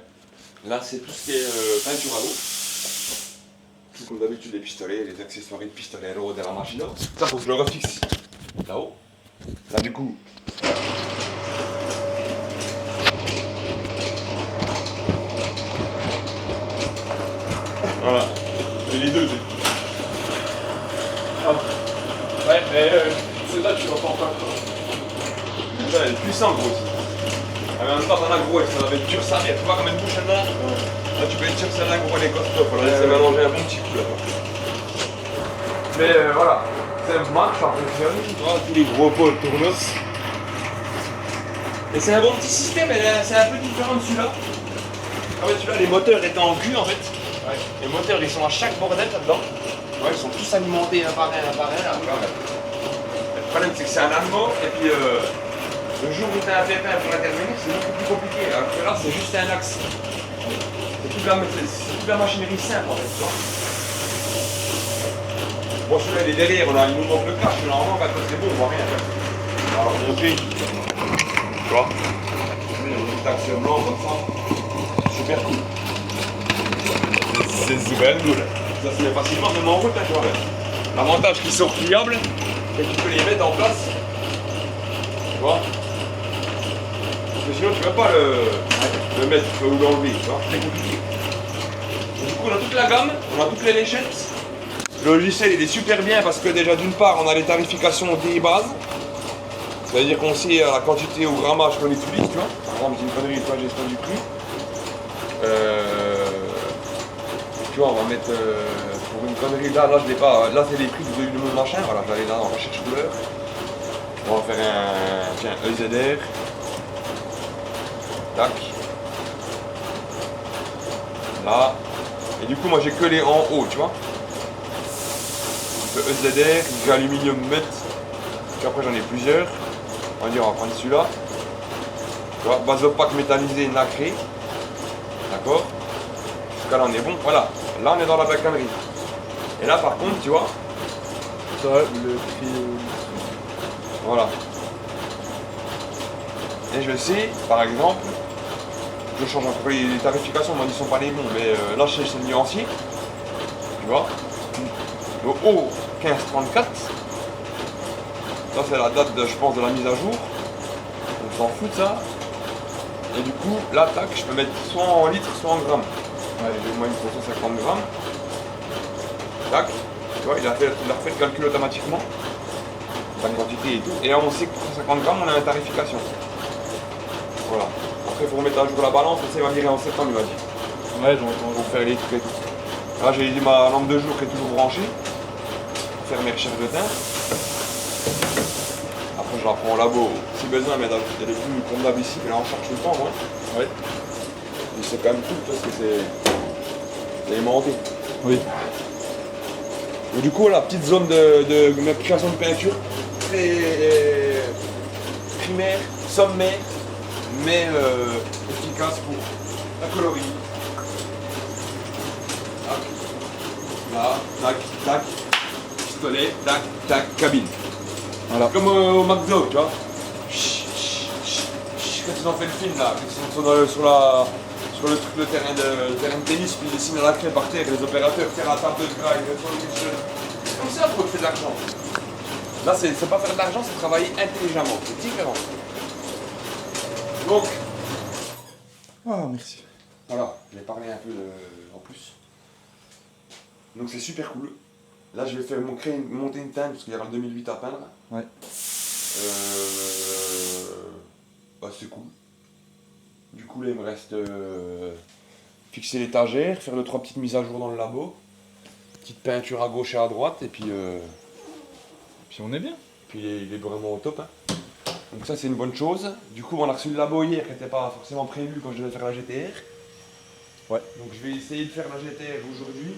Là, c'est tout ce qui est peinture à l'eau. Comme d'habitude, les pistolets, les accessoires de pistolet à l'eau de la machine. Ça, faut que je le refixe là-haut. Là, du coup. Voilà. Et les deux. Ah. Ouais, mais celle-là, tu l'entends pas. Ça, elle est puissante, gros aussi. Ah, mais en même temps, t'en as gros, ça va être dur, ça. Tu vois comme une bouche là. Là, tu peux être sûr que celle-là, gros, elle est costaud. Faut la laisser mélanger un bon petit coup là. Mais voilà, ça marche, ça fonctionne. Voilà, tous les gros pots tournos. Et c'est un bon petit système, c'est un peu différent de celui-là. En fait, celui-là, les moteurs étaient en cul en fait. Ouais. Les moteurs, ils sont à chaque bordel là-dedans. Ouais, ils sont tous alimentés un par un, un par un. Là. Le problème, c'est que c'est un allemand, et puis le jour où tu as un pépin pour intervenir, c'est beaucoup plus compliqué. Alors que là, c'est juste un axe. C'est toute la machinerie simple en fait, tu vois. Bon, celui-là, il est derrière, il nous manque le cache, normalement, quand c'est bon, on voit rien. Alors, monter, tu vois, un petit axe blanc comme ça, super cool. C'est super cool. Ça se met facilement même en route, hein, tu vois. L'avantage qu'ils sont pliables, c'est que tu peux les mettre en place. Tu vois. Parce que sinon, tu ne peux pas le mettre ou l'enlever, tu vois, c'est compliqué. Et du coup, on a toute la gamme, on a toutes les léchettes. Le logiciel il est super bien parce que déjà d'une part on a les tarifications des bases. C'est-à-dire qu'on sait la quantité au grammage qu'on utilise, tu vois. Par exemple j'ai une connerie, toi gestion du prix. Tu vois on va mettre pour une connerie là je l'ai pas. Là c'est les prix de mon machin, voilà, j'allais là en recherche couleur. On va faire un EZR. Tac. Là. Et du coup moi j'ai que les en haut, tu vois. EZR, j'ai aluminium met, puis après j'en ai plusieurs. On va dire on va prendre celui-là. Tu vois, base opaque métallisée nacrée. D'accord. Jusqu'à là on est bon. Voilà. Là on est dans la bacanerie. Et là par contre tu vois. Ça, le prix. Voilà. Et je sais, par exemple, je change encore les tarifications, moi ils sont pas les bons, mais là c'est le nuancier. Tu vois. Le haut 1534, ça c'est la date je pense de la mise à jour, on s'en fout de ça. Et du coup là tac je peux mettre soit en litres soit en grammes. Ouais, j'ai moins de 150 grammes. Tac, tu vois il a refait le calcul automatiquement, la quantité et tout. Et là on sait que pour 150 grammes on a une tarification. Voilà. Après il faut remettre à jour la balance, ça va virer en septembre il m'a dit. Ouais j'entends. Pour faire les trucs et tout. Là j'ai dit ma lampe de jour qui est toujours branchée. Faire mes recherches de teint. Après je la prends au labo si besoin, mais elle est plus convenable ici, mais là on cherche tout le temps, moi. Ouais. Et c'est quand même cool parce que c'est aimanté. Oui. Et du coup la petite zone d'application de peinture, très primaire, sommaire, mais efficace pour la coloris. Là, tac, tac. Tac, tac, cabine. Voilà. Comme au McDo, tu vois. Quand ils ont fait le film là, ils sont sur le terrain de tennis, puis ils dessinent à la craie par terre, les opérateurs faire la table de graille, c'est comme ça pour faire de l'argent. Là, c'est pas faire de l'argent, c'est travailler intelligemment, c'est différent. Donc, Ah merci. voilà, je vais parler un peu en plus. Donc c'est super cool. Là, je vais faire monter une teinte parce qu'il y aura le 2008 à peindre. Ouais. Bah, c'est cool. Du coup, là, il me reste fixer l'étagère, faire 2-3 petites mises à jour dans le labo, petite peinture à gauche et à droite, et puis. Puis on est bien. Puis il est vraiment au top. Hein. Donc, ça, c'est une bonne chose. Du coup, on a reçu le labo hier qui n'était pas forcément prévu quand je devais faire la GTR. Ouais. Donc, je vais essayer de faire la GTR aujourd'hui.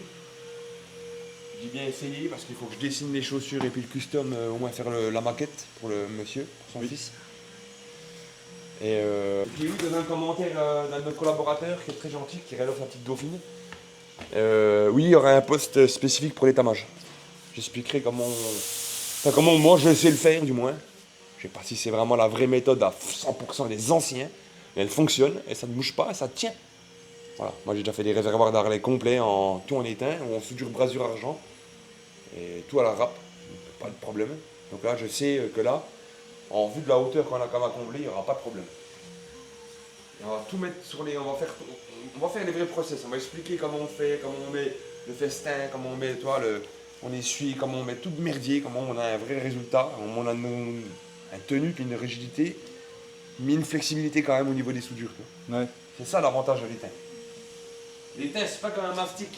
J'ai bien essayé parce qu'il faut que je dessine les chaussures et puis le custom, au moins faire la maquette pour le monsieur, pour son fils. Et puis oui, dans un commentaire d'un de nos collaborateurs qui est très gentil, qui réalise la petite dauphine. Oui, il y aura un poste spécifique pour l'étamage. J'expliquerai comment moi je sais le faire du moins. Je sais pas si c'est vraiment la vraie méthode à 100% des anciens, mais elle fonctionne et ça ne bouge pas et ça tient. Voilà, moi j'ai déjà fait des réservoirs d'Harley complets en tout en étain ou en soudure brasure argent et tout à la râpe, pas de problème. Donc là je sais que là, en vue de la hauteur qu'on a comme à combler, il n'y aura pas de problème. Et on va tout mettre sur les. On va faire les vrais process, on va expliquer comment on fait, comment on met le festin, comment on met, toi, on essuie, comment on met tout le merdier, comment on a un vrai résultat, comment on a un tenue, puis une rigidité, mais une flexibilité quand même au niveau des soudures. Ouais. C'est ça l'avantage de l'étain. L'étain, c'est pas comme un mastic.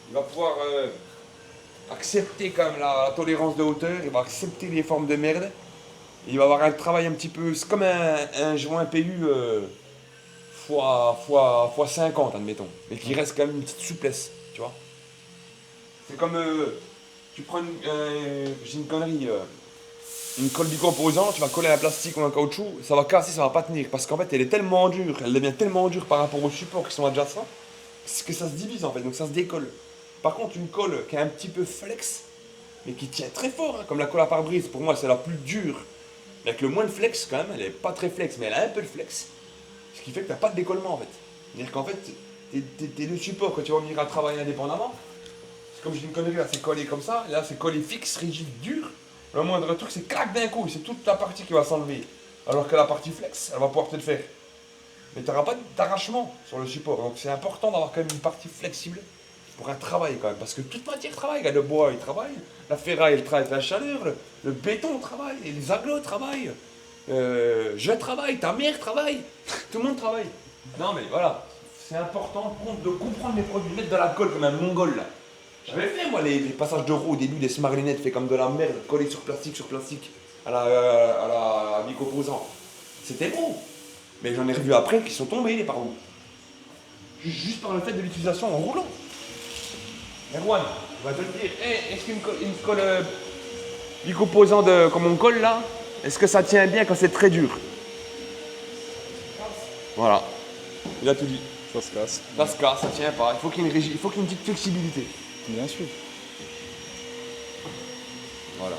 Il va pouvoir accepter quand même la tolérance de hauteur, il va accepter les formes de merde. Il va avoir un travail un petit peu. C'est comme un joint PU fois 50, admettons. Mais qui reste quand même une petite souplesse, tu vois. C'est comme. Tu prends j'ai une connerie. Une colle bicomposant, tu vas coller un plastique ou un caoutchouc, ça va casser, ça va pas tenir. Parce qu'en fait, elle est tellement dure, elle devient tellement dure par rapport aux supports qui sont adjacents, que ça se divise en fait, donc ça se décolle. Par contre, une colle qui est un petit peu flex, mais qui tient très fort, hein, comme la colle à pare-brise, pour moi, c'est la plus dure. Mais avec le moins de flex, quand même, elle est pas très flex, mais elle a un peu de flex. Ce qui fait que t'as pas de décollement en fait. C'est-à-dire qu'en fait, tes deux supports, quand tu vas venir à travailler indépendamment, c'est comme je dis une connerie, là, c'est collé comme ça, là, c'est collé fixe, rigide, dur. Le moindre truc, c'est clac d'un coup, c'est toute la partie qui va s'enlever. Alors que la partie flex, elle va pouvoir te le faire. Mais tu n'auras pas d'arrachement sur le support. Donc c'est important d'avoir quand même une partie flexible pour un travail quand même. Parce que toute matière travaille. Le bois, il travaille. La ferraille, elle travaille avec la chaleur. Le béton travaille. Et les agglos travaillent. Je travaille. Ta mère travaille. Tout le monde travaille. Non mais voilà. C'est important de comprendre les produits. Mettre de la colle comme un mongol là. J'avais fait moi les passages de roue au début des smarlinettes fait comme de la merde, collés sur plastique à la bicomposant. C'était beau. Mais j'en ai revu après qui sont tombés les parois. Juste par le fait de l'utilisation en roulant. Erwan, on va te le dire. Est-ce qu'une colle bicomposant comme on colle là, est-ce que ça tient bien quand c'est très dur? Voilà. Il a tout dit. Ça se casse. Ça se casse, ça tient pas. Il faut qu'il y ait une petite flexibilité. Bien sûr. Voilà.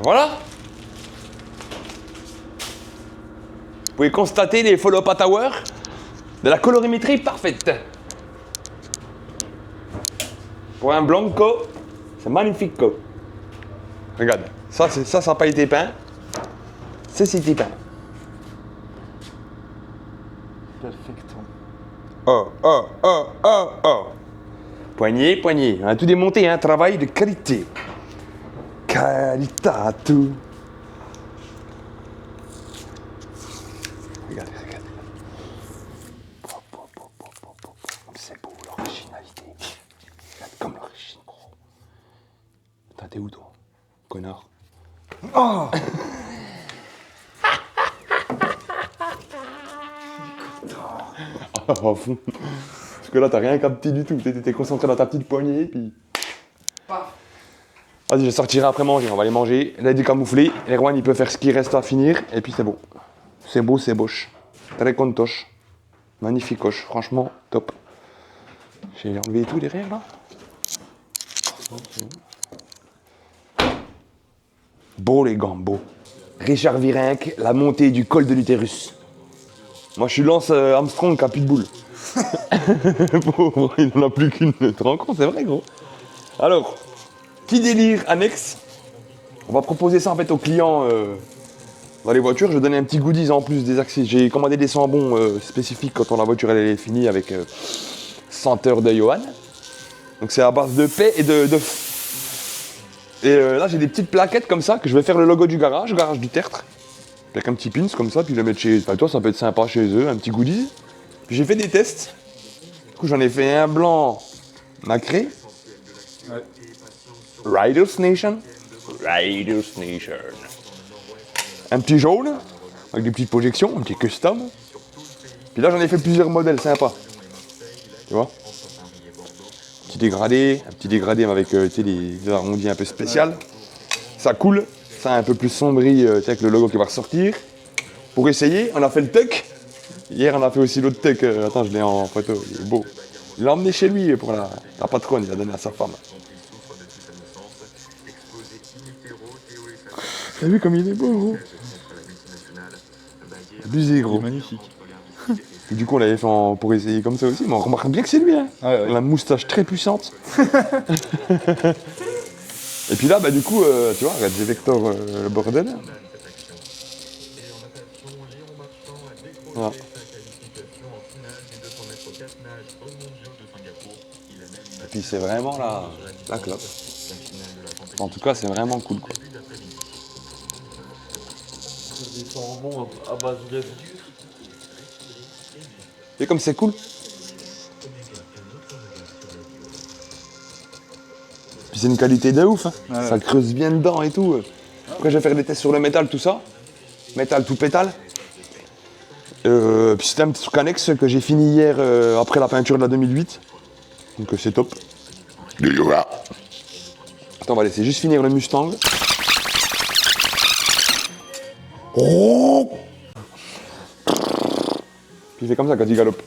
Voilà. Vous pouvez constater les follow-up tower de la colorimétrie parfaite. Pour un blanco, c'est magnifique. Regarde, ça n'a pas été peint. C'est été peint. Perfecto. Oh. Poignée. On a tout démonté, un travail de qualité. Qualitato. Regarde. C'est beau l'originalité. Regarde comme l'origine, gros. Putain, t'es où toi, connard? Oh. À fond. Parce que là, t'as rien capté du tout. T'étais concentré dans ta petite poignée, puis. Vas-y, je sortirai après manger, on va aller manger. Là, il est décamouflé. Erwan, il peut faire ce qui reste à finir, et puis c'est beau. C'est beau, c'est boche. Très contoche. Magnificoche, franchement, top. J'ai enlevé tout derrière, là. Beau, les gants, beau. Richard Virenque, la montée du col de l'utérus. Moi, je suis Lance Armstrong qui a plus de boule. Pauvre, il n'en a plus qu'une, tu te rends compte, c'est vrai gros. Alors, petit délire annexe. On va proposer ça en fait aux clients dans les voitures. Je vais donner un petit goodies en plus des accès. J'ai commandé des sambons spécifiques quand la voiture elle est finie avec senteur de Johan. Donc c'est à base de paix et de là j'ai des petites plaquettes comme ça que je vais faire le logo du garage du Tertre. Avec un petit pins comme ça, puis le mettre chez... Enfin toi ça peut être sympa chez eux, un petit goodies. Puis j'ai fait des tests. Du coup j'en ai fait un blanc nacré. Ouais. Riders Nation. Riders Nation. Un petit jaune, avec des petites projections, un petit custom. Puis là j'en ai fait plusieurs modèles sympas. Tu vois? Un petit dégradé mais avec des arrondis un peu spécial. Ça coule, ça un peu plus sombri avec le logo qui va ressortir. Pour essayer, on a fait le tuck. Hier on a fait aussi l'autre tuck. Attends, je l'ai en photo, il est beau. Il l'a emmené chez lui pour la patronne, il l'a donné à sa femme. T'as vu comme il est beau gros? Abusé gros. Magnifique. Et du coup on l'avait fait pour essayer comme ça aussi, mais on remarque bien que c'est lui hein. Ouais. La moustache très puissante. Et puis là bah du coup tu vois, regarde j'ai Vector le bordel. Voilà. Et puis c'est vraiment la clope. En tout cas c'est vraiment cool quoi. Des sambons à base de Et comme c'est cool. Puis c'est une qualité de ouf, hein. Ouais. Ça creuse bien dedans et tout. Après je vais faire des tests sur le métal, tout ça. Métal tout pétale. Puis c'était un petit truc annexe que j'ai fini hier après la peinture de la 2008. Donc c'est top. Attends, on va laisser juste finir le Mustang. Oh, puis il fait comme ça quand il galope.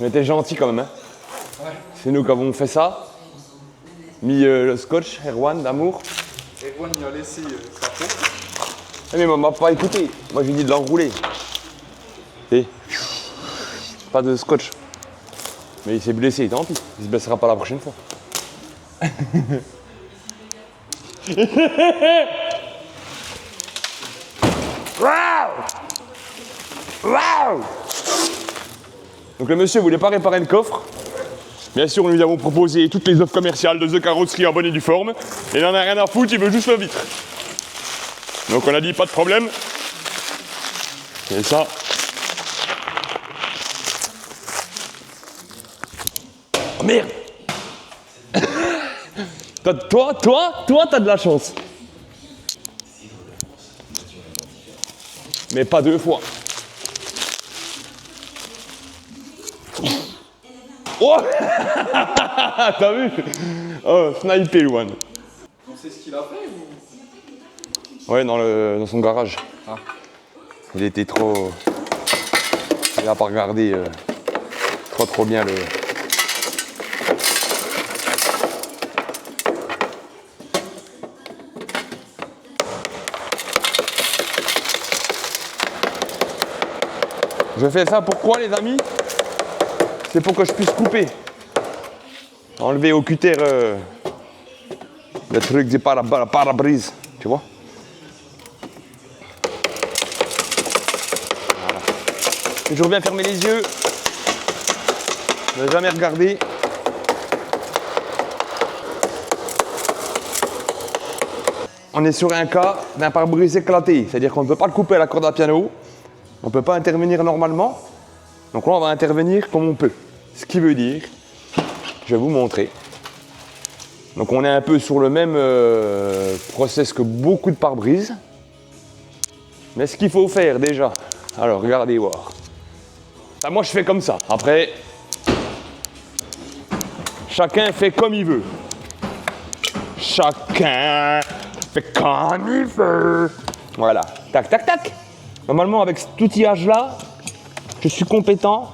On était gentils quand même, hein. Ouais. C'est nous qui avons fait ça. Mis le scotch, Erwan, d'amour. Erwan il a laissé sa peau. Eh mais m'a pas écouté. Moi je lui ai dit de l'enrouler. Et pas de scotch. Mais il s'est blessé, tant pis. Il se blessera pas la prochaine fois. Waouh! Donc le monsieur voulait pas réparer le coffre. Bien sûr, nous lui avons proposé toutes les offres commerciales de The Carrosserie en bonne et due forme. Et il en a rien à foutre, il veut juste le vitre. Donc on a dit pas de problème. Et ça. Oh merde! Toi, t'as de la chance. Mais pas deux fois. Oh! T'as vu? Oh, sniper one. On sait ce qu'il a fait ou... Ouais, dans son garage. Ah. Il était trop... Il a pas regardé trop bien le... Je fais ça pourquoi les amis? C'est pour que je puisse couper. Enlever au cutter le truc du pare-brise, tu vois? Voilà. Toujours bien fermer les yeux. Ne jamais regarder. On est sur un cas d'un pare-brise éclaté, c'est-à-dire qu'on ne peut pas le couper à la corde à piano. On ne peut pas intervenir normalement, donc là on va intervenir comme on peut. Ce qui veut dire, je vais vous montrer. Donc on est un peu sur le même process que beaucoup de pare-brise. Mais ce qu'il faut faire déjà, alors regardez voir. Enfin, moi je fais comme ça, après, chacun fait comme il veut. Chacun fait comme il veut. Voilà, tac tac tac. Normalement, avec cet outillage-là, je suis compétent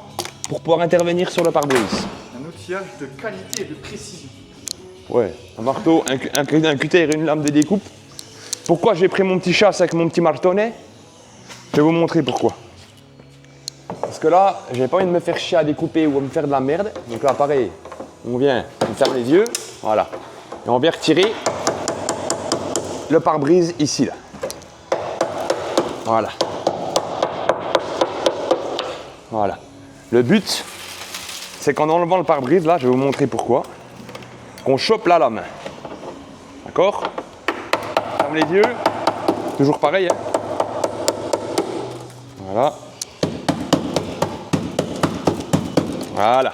pour pouvoir intervenir sur le pare-brise. Un outillage de qualité et de précision. Ouais, un marteau, un cutter et une lame de découpe. Pourquoi j'ai pris mon petit chasse avec mon petit martonnet? Je vais vous montrer pourquoi. parce que là, j'ai pas envie de me faire chier à découper ou à me faire de la merde. Donc là, pareil, on vient, on ferme les yeux, voilà. Et on vient retirer le pare-brise ici, là. Voilà. Voilà. Le but, c'est qu'en enlevant le pare-brise, là, je vais vous montrer pourquoi, qu'on chope la lame. D'accord? Ferme les yeux. Toujours pareil, hein. Voilà. Voilà.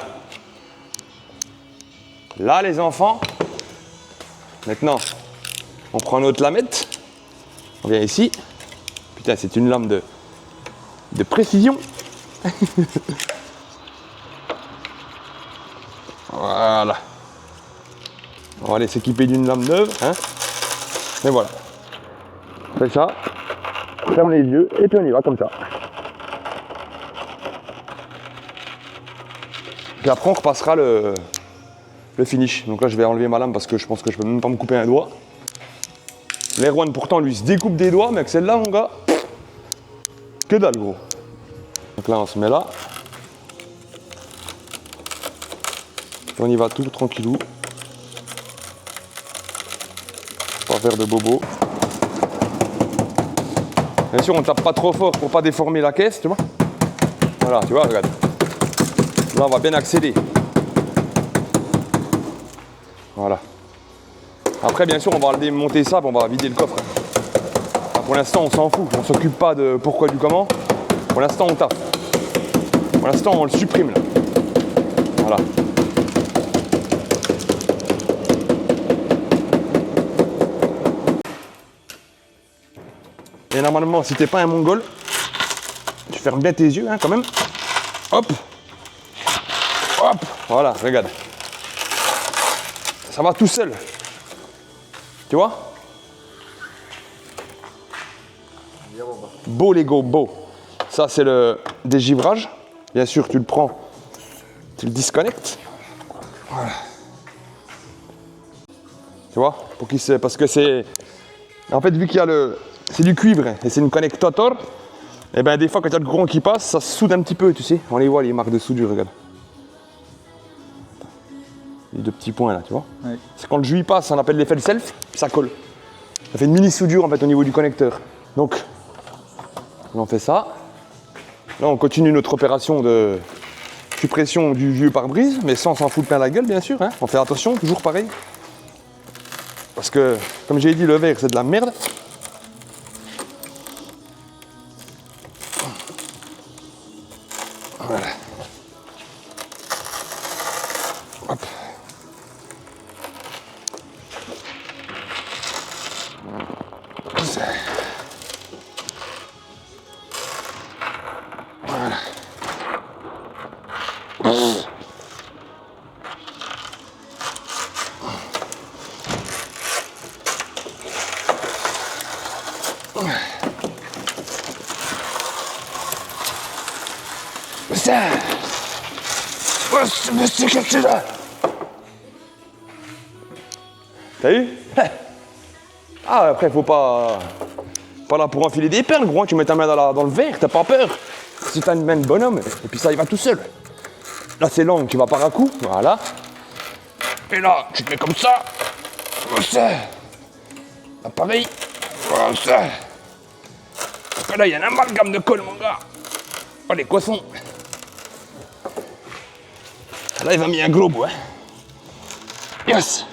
Là, les enfants, maintenant, on prend notre lamette. On vient ici. Putain, c'est une lame de précision. Voilà. On va aller s'équiper d'une lame neuve, hein. Et voilà. Fais ça. Ferme les yeux et puis on y va comme ça. Puis après on repassera le finish. Donc là je vais enlever ma lame parce que je pense que je peux même pas me couper un doigt. L'Erwan pourtant lui se découpe des doigts, mais avec celle-là mon gars, que dalle gros. Donc là on se met là. Et on y va tout tranquillou. Pas faire de bobo. Bien sûr, on tape pas trop fort pour pas déformer la caisse, tu vois. Voilà, tu vois, regarde. Là, on va bien accéder. Voilà. Après, bien sûr, on va démonter ça, on va vider le coffre. Alors, pour l'instant, on s'en fout. On s'occupe pas de pourquoi du comment. Pour l'instant, on tape. Pour l'instant, on le supprime là. Voilà. Et normalement, si t'es pas un mongol, tu fermes bien tes yeux, hein, quand même. Hop. Hop. Voilà, regarde. Ça va tout seul. Tu vois? Beau Lego, beau. Ça, c'est le dégivrage. Bien sûr, tu le prends, tu le disconnectes. Voilà. Tu vois? Pour qu'il se... Parce que c'est... En fait, vu qu'il y a le... C'est du cuivre et c'est une connectator. Et ben des fois quand il y a le gros qui passe, ça se soude un petit peu, tu sais. On les voit les marques de soudure, regarde. Les deux petits points là, tu vois. Ouais. C'est quand le jus passe, on appelle l'effet de self, ça colle. Ça fait une mini soudure en fait au niveau du connecteur. Donc, là on fait ça. Là on continue notre opération de suppression du vieux pare-brise, mais sans s'en foutre plein la gueule bien sûr. Hein. On fait attention, toujours pareil. Parce que, comme j'ai dit, le verre c'est de la merde. Voilà. Hop. Voilà. Monsieur, qu'est-ce que tu as? T'as vu? Ah, après, faut pas là pour enfiler des perles, gros. Tu mets ta main dans le verre, t'as pas peur. Si t'as une main de bonhomme, et puis ça, il va tout seul. Là, c'est l'angle, tu vas par à coup, voilà. Et là, tu te mets comme ça. Comme ça. Là, pareil. Comme ça. Parce que là, il y a un amalgame de colle, mon gars. Oh, les coissons. Là, il va mis un gros bout, hein. Yes.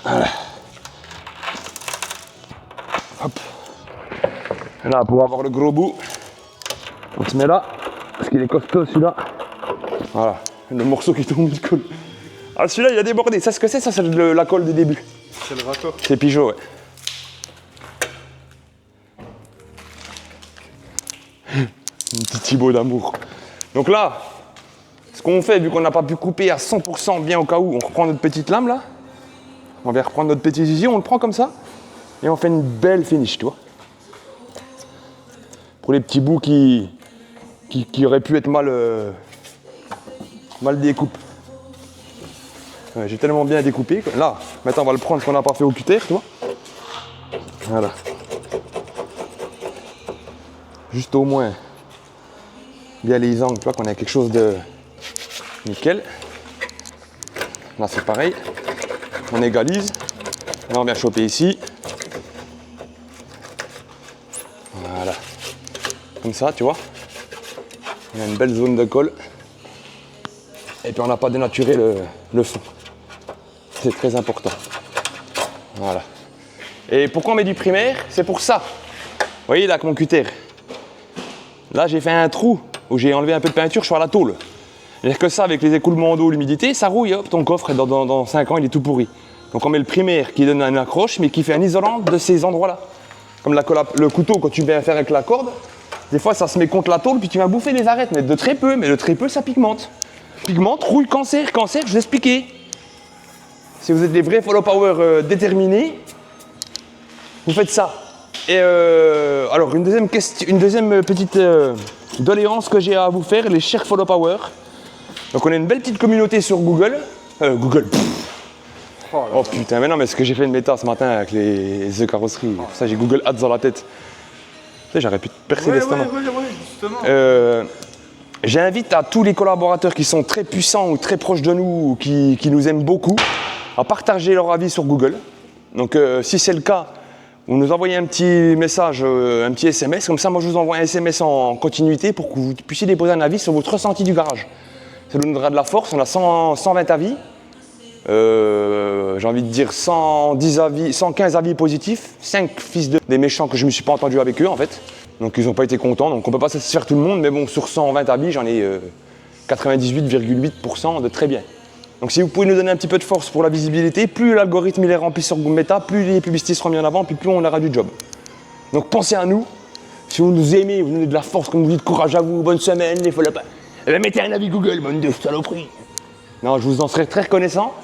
Voilà. Hop. Et là, pour avoir le gros bout, on se met là, parce qu'il est costaud celui-là. Voilà. Le morceau qui tombe, il colle. Ah, celui-là, il a débordé. Ça, ce que c'est, ça, c'est la colle des débuts. C'est le raccord. C'est Pigeot, ouais. Un petit Thibaut d'amour. Donc là, ce qu'on fait, vu qu'on n'a pas pu couper à 100% bien au cas où, on reprend notre petite lame là. On vient reprendre notre petit zizi, on le prend comme ça. Et on fait une belle finish, tu vois. Pour les petits bouts qui auraient pu être mal découpés. Ouais, j'ai tellement bien découpé. Là, maintenant on va le prendre ce qu'on n'a pas fait au cutter, tu vois. Voilà. Juste au moins bien les angles, tu vois qu'on a quelque chose de nickel. Là c'est pareil, on égalise. Là on vient choper ici. Voilà, comme ça tu vois. Il y a une belle zone de colle. Et puis on n'a pas dénaturé le fond. C'est très important. Voilà. Et pourquoi on met du primaire? C'est pour ça. Vous voyez là avec mon cutter. Là j'ai fait un trou où j'ai enlevé un peu de peinture sur la tôle. C'est-à-dire que ça, avec les écoulements d'eau, l'humidité, ça rouille, hop, ton coffre, dans 5 ans, il est tout pourri. Donc on met le primaire qui donne une accroche, mais qui fait un isolant de ces endroits-là. Comme le couteau, quand tu viens faire avec la corde, des fois ça se met contre la tôle, puis tu vas bouffer les arêtes, mais de très peu, ça pigmente. Pigmente, rouille, cancer, je vous ai expliqué. Si vous êtes des vrais follow power déterminés, vous faites ça. Et alors une deuxième petite doléance que j'ai à vous faire, les chers follow power. Donc on a une belle petite communauté sur Google. Oh putain, mais non, mais ce que j'ai fait de méta ce matin avec les œufs carrosserie, ça j'ai Google Ads dans la tête. Tu sais, j'aurais pu te percer l'estomac. Justement. J'invite à tous les collaborateurs qui sont très puissants ou très proches de nous, ou qui nous aiment beaucoup, à partager leur avis sur Google. Donc si c'est le cas, vous nous envoyez un petit message, un petit SMS, comme ça moi je vous envoie un SMS en continuité pour que vous puissiez déposer un avis sur votre ressenti du garage. Ça nous donnera de la force, on a 120 avis, j'ai envie de dire 110 avis, 115 avis positifs, 5 fils de des méchants que je ne me suis pas entendu avec eux en fait. Donc ils n'ont pas été contents, donc on ne peut pas satisfaire tout le monde, mais bon, sur 120 avis, j'en ai 98,8% de très bien. Donc si vous pouvez nous donner un petit peu de force pour la visibilité, plus l'algorithme il est rempli sur Google Meta, plus les publicités seront mis en avant, puis plus on aura du job. Donc pensez à nous, si vous nous aimez, vous donnez de la force, comme vous dites, courage à vous, bonne semaine, les follow-up. Eh bien, mettez un avis Google, bonne de saloperie. Non, je vous en serais très reconnaissant.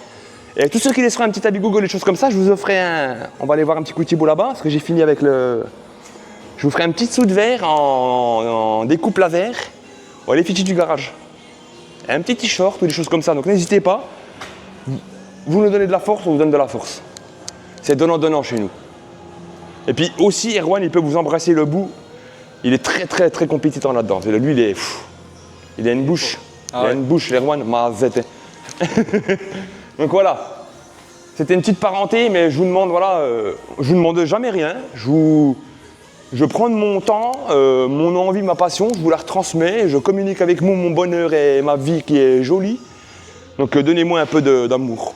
Et tous ceux qui laisseraient un petit avis Google, des choses comme ça, je vous offrirai un... On va aller voir un petit coup de Thibaut là-bas, parce que j'ai fini avec le... Je vous ferai un petit dessous de verre en découpe à verre. Les fichiers du garage. Un petit t-shirt ou des choses comme ça. Donc n'hésitez pas. Vous nous donnez de la force, on vous donne de la force. C'est donnant-donnant chez nous. Et puis aussi, Erwan, il peut vous embrasser le bout. Il est très très très compétiteur là-dedans. Lui, il a une bouche. Il a une bouche, Erwan. Donc voilà. C'était une petite parenté, mais je vous demande, voilà, je vous demande jamais rien. Je prends de mon temps, mon envie, ma passion, je vous la retransmets, je communique avec vous mon bonheur et ma vie qui est jolie. Donc donnez-moi un peu d'amour,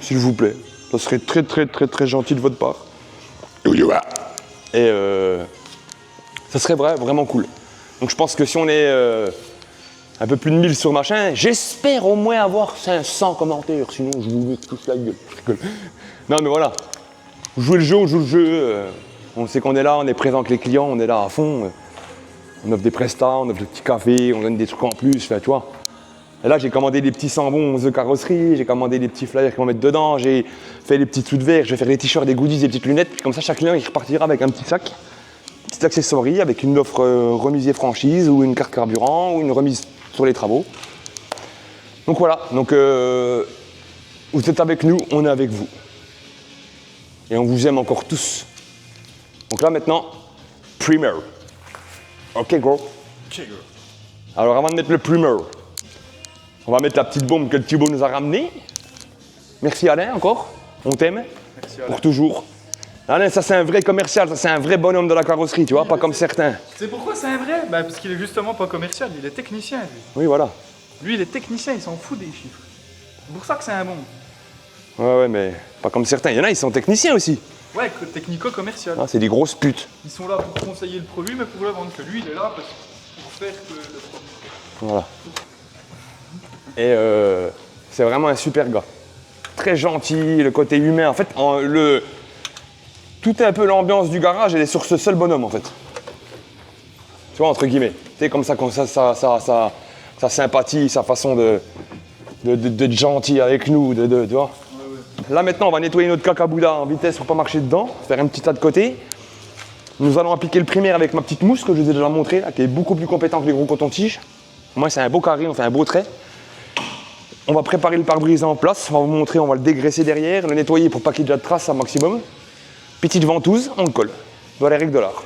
s'il vous plaît. Ça serait très très très très gentil de votre part. Et ça serait vraiment cool. Donc je pense que si on est un peu plus de 1000 sur machin, j'espère au moins avoir 500 commentaires, sinon je vous mets tous la gueule. Non mais voilà, vous jouez le jeu, on joue le jeu. On sait qu'on est là, on est présent avec les clients, on est là à fond. On offre des prestats, on offre des petits cafés, on donne des trucs en plus, tu vois. Et là, j'ai commandé des petits sambons de carrosserie, j'ai commandé des petits flyers qu'on va mettre dedans, j'ai fait des petits sous de verre, je vais faire des t-shirts, des goodies, des petites lunettes. Puis comme ça, chaque client, il repartira avec un petit sac, petit accessoire, avec une offre remise et franchise, ou une carte carburant, ou une remise sur les travaux. Donc voilà, donc vous êtes avec nous, on est avec vous. Et on vous aime encore tous. Donc là maintenant, primer. Ok gros. Alors avant de mettre le primer, on va mettre la petite bombe que le Thibaut nous a ramenée. Merci Alain encore, on t'aime. Merci Alain. Pour toujours. Alain, ça c'est un vrai commercial, ça c'est un vrai bonhomme de la carrosserie, tu vois, pas comme certains. Tu sais pourquoi c'est un vrai? Parce qu'il est justement pas commercial, il est technicien lui. Oui voilà. Lui il est technicien, il s'en fout des chiffres. C'est pour ça que c'est un bon. Ouais mais pas comme certains, il y en a, ils sont techniciens aussi. Ouais, technico-commercial. Ah, c'est des grosses putes. Ils sont là pour conseiller le produit, mais pour le vendre. Que lui, il est là pour faire que le produit. Voilà. Et c'est vraiment un super gars. Très gentil, le côté humain. En fait, tout est un peu l'ambiance du garage, elle est sur ce seul bonhomme, en fait. Tu vois, entre guillemets. Tu sais, comme ça, sa sympathie, sa façon d'être gentil avec nous, tu vois. Là maintenant on va nettoyer notre cacabouda en vitesse pour pas marcher dedans, faire un petit tas de côté. Nous allons appliquer le primaire avec ma petite mousse que je vous ai déjà montré, là, qui est beaucoup plus compétent que les gros coton-tiges. Moi c'est un beau carré, on fait un beau trait. On va préparer le pare-brise en place, on va vous montrer, on va le dégraisser derrière, le nettoyer pour pas qu'il y ait de traces un maximum. Petite ventouse, on le colle, dans les règles de l'art.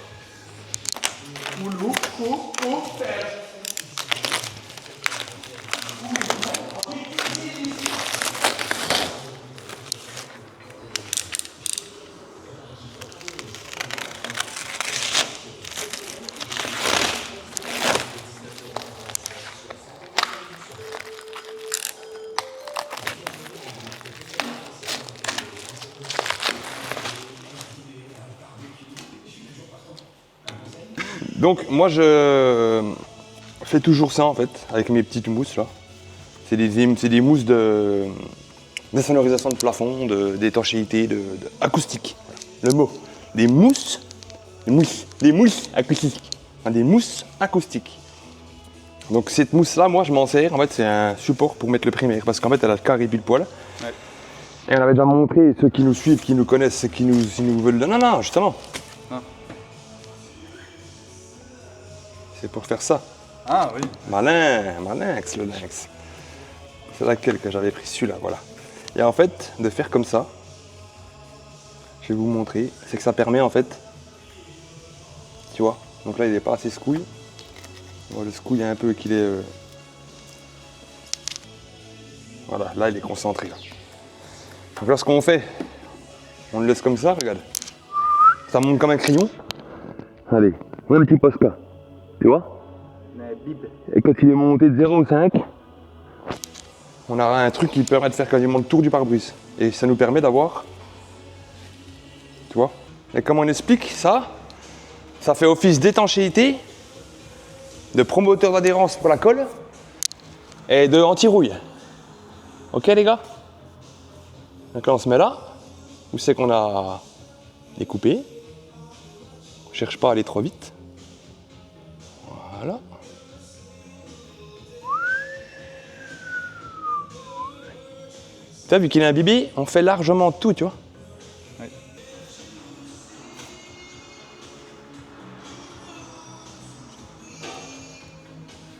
Donc moi je fais toujours ça en fait, avec mes petites mousses là. C'est des mousses de sonorisation de plafond, d'étanchéité, acoustique. Le mot. Des mousses acoustiques. Enfin, des mousses acoustiques. Donc cette mousse là, moi je m'en sers, en fait c'est un support pour mettre le primaire, parce qu'en fait elle a le carré pile poil. Ouais. Et on avait déjà montré, ceux qui nous suivent, qui nous connaissent, ceux qui nous veulent... Non, justement. Ah. C'est pour faire ça. Ah oui. Malin, le lynx. C'est laquelle que j'avais pris, celui-là, voilà. Et en fait, de faire comme ça, je vais vous montrer, c'est que ça permet en fait, tu vois, donc là il n'est pas assez scouille. Le scouille un peu qu'il est... Voilà, là il est concentré. Là. Donc là ce qu'on fait, on le laisse comme ça, regarde. Ça monte comme un crayon. Allez, un petit Posca, tu vois. Et quand il est monté de 0,5, on aura un truc qui permet de faire quasiment le tour du pare-brise. Et ça nous permet d'avoir, tu vois. Et comme on explique ça, ça fait office d'étanchéité, de promoteur d'adhérence pour la colle et de anti-rouille. Ok les gars? Donc là on se met là, où c'est qu'on a découpé. On cherche pas à aller trop vite. Voilà. Tu vois, vu qu'il est imbibé, on fait largement tout, tu vois. Ouais.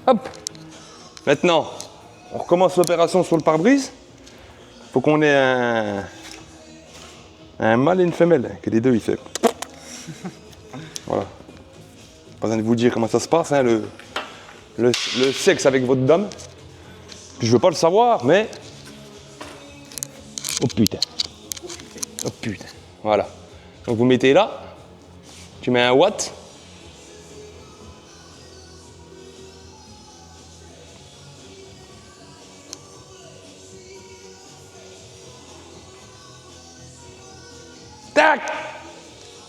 Hop. Maintenant, on recommence l'opération sur le pare-brise. Faut qu'on ait un mâle et une femelle, que les deux il fait. Voilà. Pas besoin de vous dire comment ça se passe, hein, le sexe avec votre dame. Puis je veux pas le savoir, mais... Oh putain. Oh putain. Voilà. Donc vous mettez là, tu mets un watt. Tac.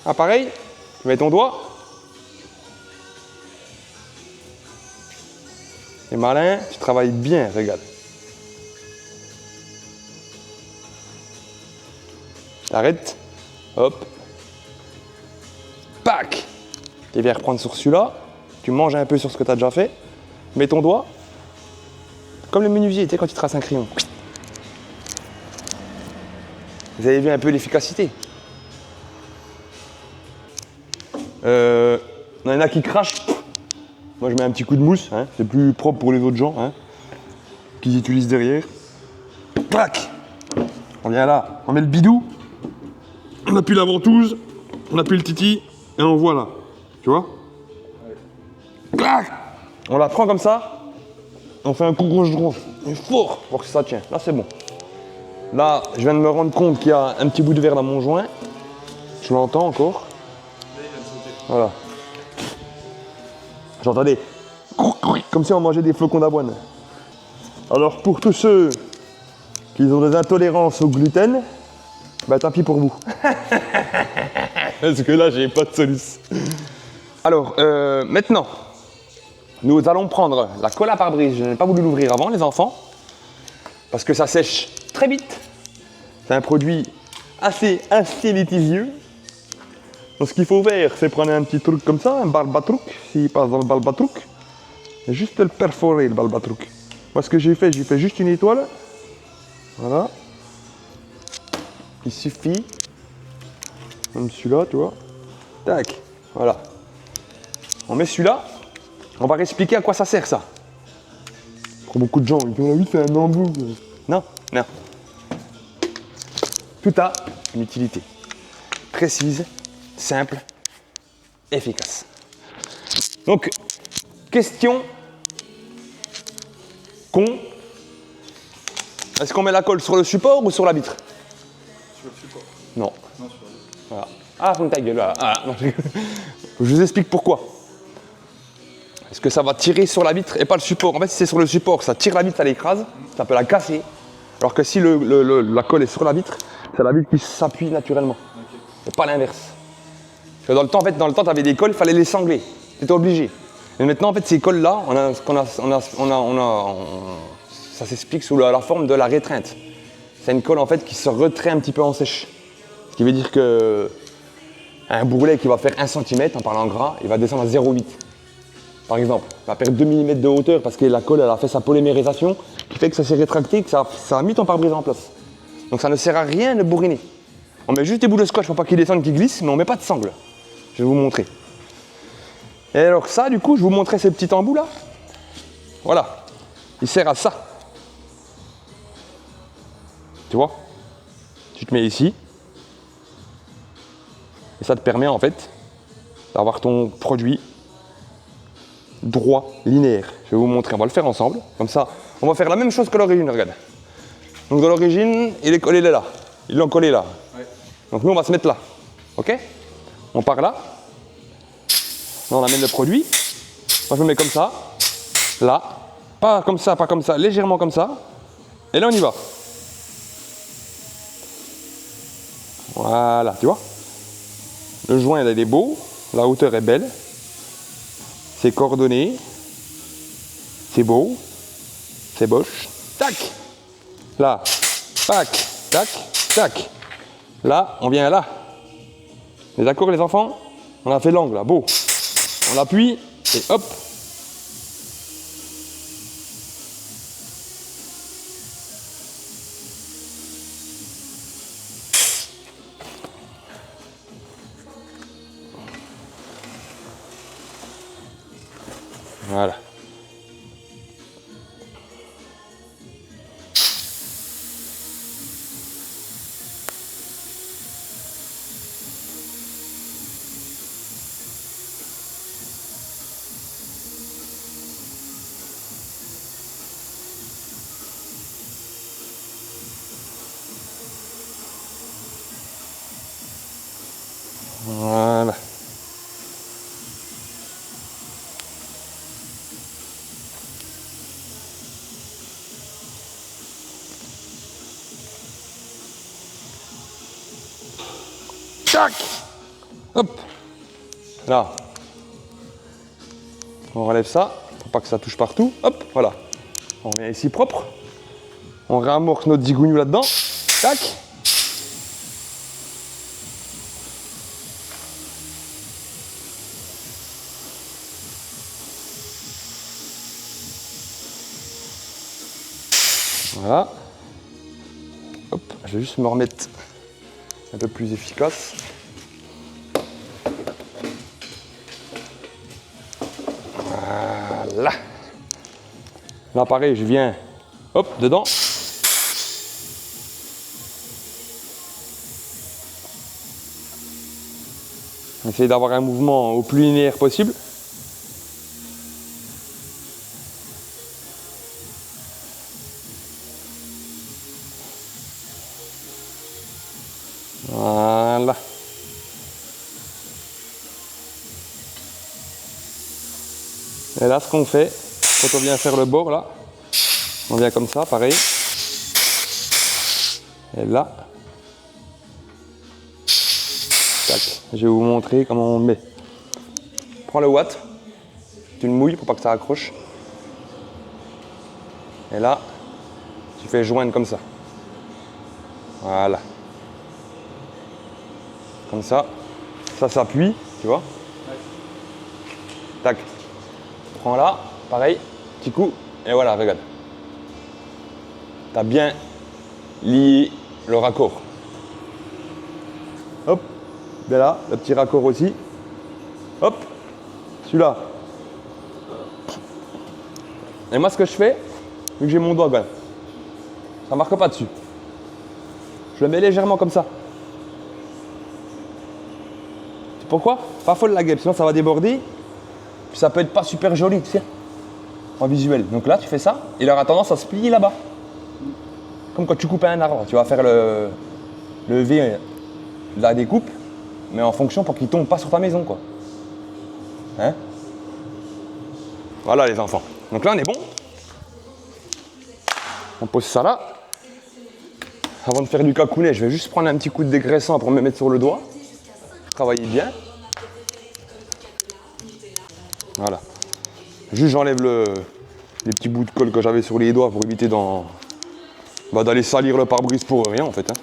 Ah pareil, tu mets ton doigt. C'est malin, tu travailles bien, regarde. T'arrêtes, hop, pac. Tu viens reprendre sur celui-là, tu manges un peu sur ce que tu as déjà fait, mets ton doigt, comme le menuisier, tu sais, quand tu traces un crayon. Vous avez vu un peu l'efficacité. Il y en a qui crachent. Moi je mets un petit coup de mousse, hein. C'est plus propre pour les autres gens, hein, qu'ils utilisent derrière. Clac. On vient là, on met le bidou. On appuie la ventouse, on appuie le titi et on voit là. Tu vois? Clac. On la prend comme ça, on fait un coup gauche-droit. Et fort pour que ça tienne. Là c'est bon. Là, je viens de me rendre compte qu'il y a un petit bout de verre dans mon joint. Je l'entends encore. Voilà. J'entendais comme si on mangeait des flocons d'avoine. Alors pour tous ceux qui ont des intolérances au gluten, bah tant pis pour vous. Parce que là j'ai pas de solution. Alors maintenant, nous allons prendre la colle à pare-brise. Je n'ai pas voulu l'ouvrir avant les enfants, parce que ça sèche très vite. C'est un produit assez litigieux. Donc ce qu'il faut faire, c'est prendre un petit truc comme ça, un balbatruc, s'il passe dans le balbatruc, et juste le perforer, le balbatruc. Moi ce que j'ai fait juste une étoile. Voilà. Il suffit. Comme celui-là, tu vois. Tac. Voilà. On met celui-là. On va expliquer à quoi ça sert ça. Pour beaucoup de gens, ils disent, oui, c'est un embout. Non, non. Tout a une utilité. Précise. Simple, efficace. Donc, question con. Est-ce qu'on met la colle sur le support ou sur la vitre? Sur le support. Non. Non, sur la vitre. Voilà. Ah, faut ta gueule, voilà. Ah, non, je vous explique pourquoi. Est-ce que ça va tirer sur la vitre et pas le support? En fait, si c'est sur le support, ça tire la vitre, ça l'écrase, ça peut la casser. Alors que si la colle est sur la vitre, c'est la vitre qui s'appuie naturellement. Okay. Et pas l'inverse. Parce que dans le temps, tu avais des colles, il fallait les sangler. T'étais obligé. Mais maintenant, en fait, ces cols-là, ça s'explique sous la forme de la rétreinte. C'est une colle en fait qui se retrait un petit peu en sèche. Ce qui veut dire que un bourrelet qui va faire 1 cm, en parlant gras, il va descendre à 0,8. Par exemple, il va perdre 2 mm de hauteur parce que la colle elle a fait sa polymérisation qui fait que ça s'est rétracté, que ça a mis ton pare-brise en place. Donc ça ne sert à rien de bourriner. On met juste des bouts de scotch pour pas qu'ils descendent, qu'ils glissent, mais on met pas de sangle. Je vais vous montrer. Et alors ça, du coup, je vous montrais ces petits embouts là. Voilà. Il sert à ça. Tu vois? Tu te mets ici. Et ça te permet en fait d'avoir ton produit droit, linéaire. Je vais vous montrer, on va le faire ensemble. Comme ça, on va faire la même chose que l'origine, regarde. Donc de l'origine, il est collé là. Ils l'ont collé là. Ouais. Donc nous, on va se mettre là. Ok? On part là. Là, on amène le produit. Moi, je me mets comme ça. Là. Pas comme ça, légèrement comme ça. Et là, on y va. Voilà, tu vois? Le joint, là, il est beau. La hauteur est belle. C'est coordonné. C'est beau. C'est boche. Tac! Là. Tac. Tac. Tac. Là, on vient là. Vous êtes d'accord, les enfants? On a fait l'angle, là. Beau. On appuie et hop. Voilà. Voilà. Tac. Hop. Là. On relève ça, pour pas que ça touche partout. Hop, voilà. On met ici propre. On réamorce notre zigougnou là-dedans. Tac. Voilà. Hop, je vais juste me remettre un peu plus efficace. Voilà. Là, pareil, je viens, hop, dedans. Essayer d'avoir un mouvement au plus linéaire possible. Voilà. Et là, ce qu'on fait, quand on vient faire le bord, là, on vient comme ça, pareil. Et là, tac. Je vais vous montrer comment on met. Prends le watt, tu le mouilles pour pas que ça accroche. Et là, tu fais joindre comme ça. Voilà. Comme ça, ça s'appuie, tu vois. Tac. Prends là, pareil, petit coup, et voilà, regarde. Tu as bien lié le raccord. Hop, bien là, le petit raccord aussi. Hop, celui-là. Et moi, ce que je fais, vu que j'ai mon doigt, regarde, ça ne marque pas dessus. Je le mets légèrement comme ça. Pourquoi? Pas folle la guêpe, sinon ça va déborder. Puis ça peut être pas super joli, tu sais, en visuel. Donc là, tu fais ça, il aura tendance à se plier là-bas. Comme quand tu coupes un arbre, tu vas faire le V de la découpe, mais en fonction pour qu'il tombe pas sur ta maison, quoi. Hein? Voilà les enfants. Donc là, on est bon. On pose ça là. Avant de faire du cacounet, je vais juste prendre un petit coup de dégraissant pour me mettre sur le doigt. Travaillez bien. Voilà. Juste j'enlève les petits bouts de colle que j'avais sur les doigts pour éviter d'aller salir le pare-brise pour rien en fait. Hein.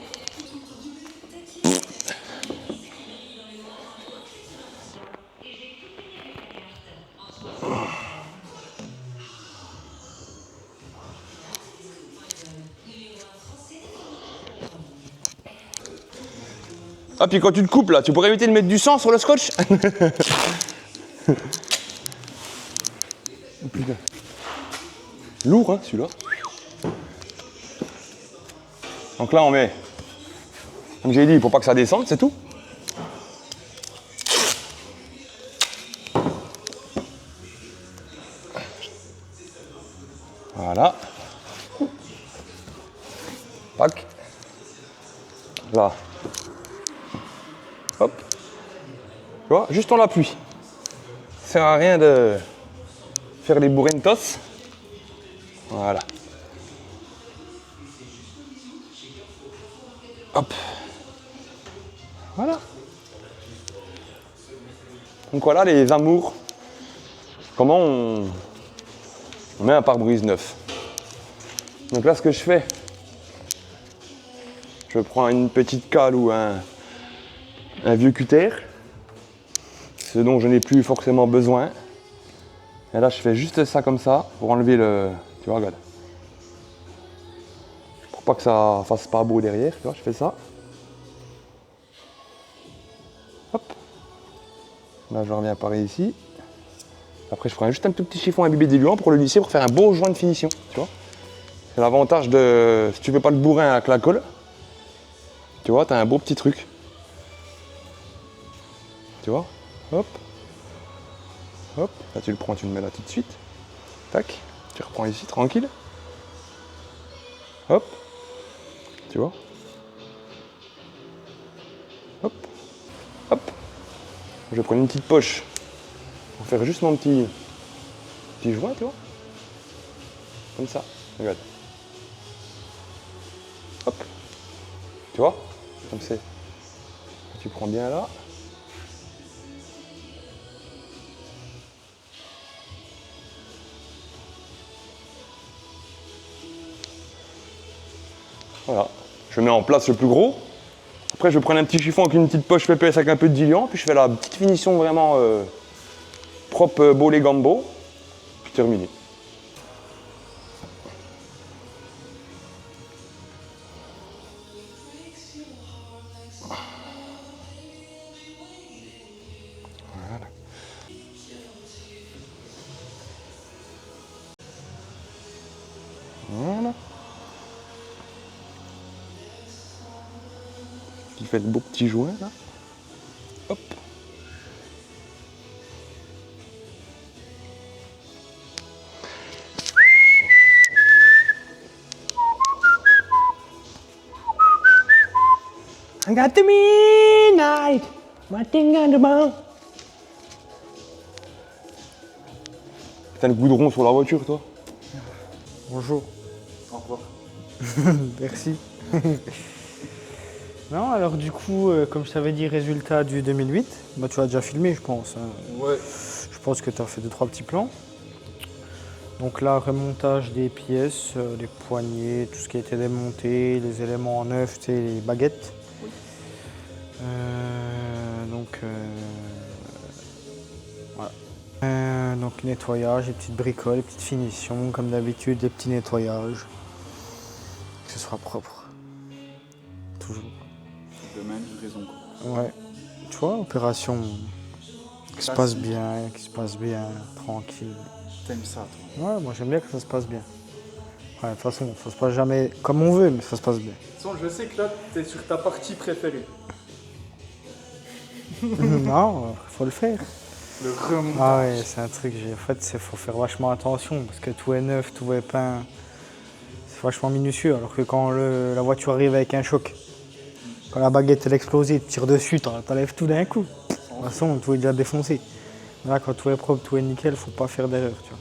Ah puis quand tu te coupes là, tu pourrais éviter de mettre du sang sur le scotch. Oh, putain. Lourd hein celui-là. Donc là on met, comme j'ai dit, il faut pas que ça descende, c'est tout. Voilà. Pac. Là. Hop. Tu vois, juste on l'appuie. Ça sert à rien de faire les bourrentos. Voilà. Hop. Voilà. Donc voilà les amours. Comment on met un pare-brise neuf. Donc là ce que je fais, je prends une petite cale ou un vieux cutter, ce dont je n'ai plus forcément besoin. Et là je fais juste ça comme ça pour enlever le... Tu vois, regarde. Pour pas que ça fasse pas beau derrière, tu vois, je fais ça. Hop. Là je reviens pareil ici. Après je prends juste un tout petit chiffon imbibé diluant pour le lisser, pour faire un beau joint de finition, tu vois. C'est l'avantage de... Si tu fais pas le bourrin avec la colle, tu vois, t'as un beau petit truc. Tu vois, hop, hop, là tu le prends, tu le mets là tout de suite, tac, tu reprends ici tranquille, hop, tu vois, hop, hop, je vais prendre une petite poche pour faire juste mon petit joint, tu vois, comme ça, regarde, hop, tu vois, comme c'est, tu prends bien là. Voilà, je mets en place le plus gros. Après, je vais prendre un petit chiffon avec une petite poche PPS avec un peu de diluant, puis je fais la petite finition vraiment propre bolet gambo, puis terminé. Voilà. Voilà. Qui fait le beau petit joint là. Hop. I got the midnight, my thing on the bone. T'as le goudron sur la voiture toi? Bonjour. Au revoir. Merci. Non, alors du coup, comme je t'avais dit, résultat du 2008, bah, tu as déjà filmé, je pense. Hein. Ouais. Je pense que tu as fait 2-3 petits plans. Donc là, remontage des pièces, les poignées, tout ce qui a été démonté, les éléments en neuf, tu sais, les baguettes. Oui. Voilà. Donc nettoyage, les petites bricoles, les petites finitions, comme d'habitude, les petits nettoyages. Que ce soit propre. Toujours. Demain, livraison quoi. Ouais. Tu vois, opération qui se passe bien, tranquille. T'aimes ça toi? Ouais, moi j'aime bien que ça se passe bien. Ouais, de toute façon, ça se passe jamais comme on veut, mais ça se passe bien. De toute façon, je sais que là, t'es sur ta partie préférée. Non, faut le faire. Le remontage. Ah ouais, c'est un truc, en fait, il faut faire vachement attention, parce que tout est neuf, tout est peint. C'est vachement minutieux, alors que quand la voiture arrive avec un choc, quand la baguette elle explose, tu tires dessus, t'enlèves tout d'un coup. De toute façon, tout est déjà défoncé. Là, quand tout est propre, tout est nickel, faut pas faire d'erreur, tu vois.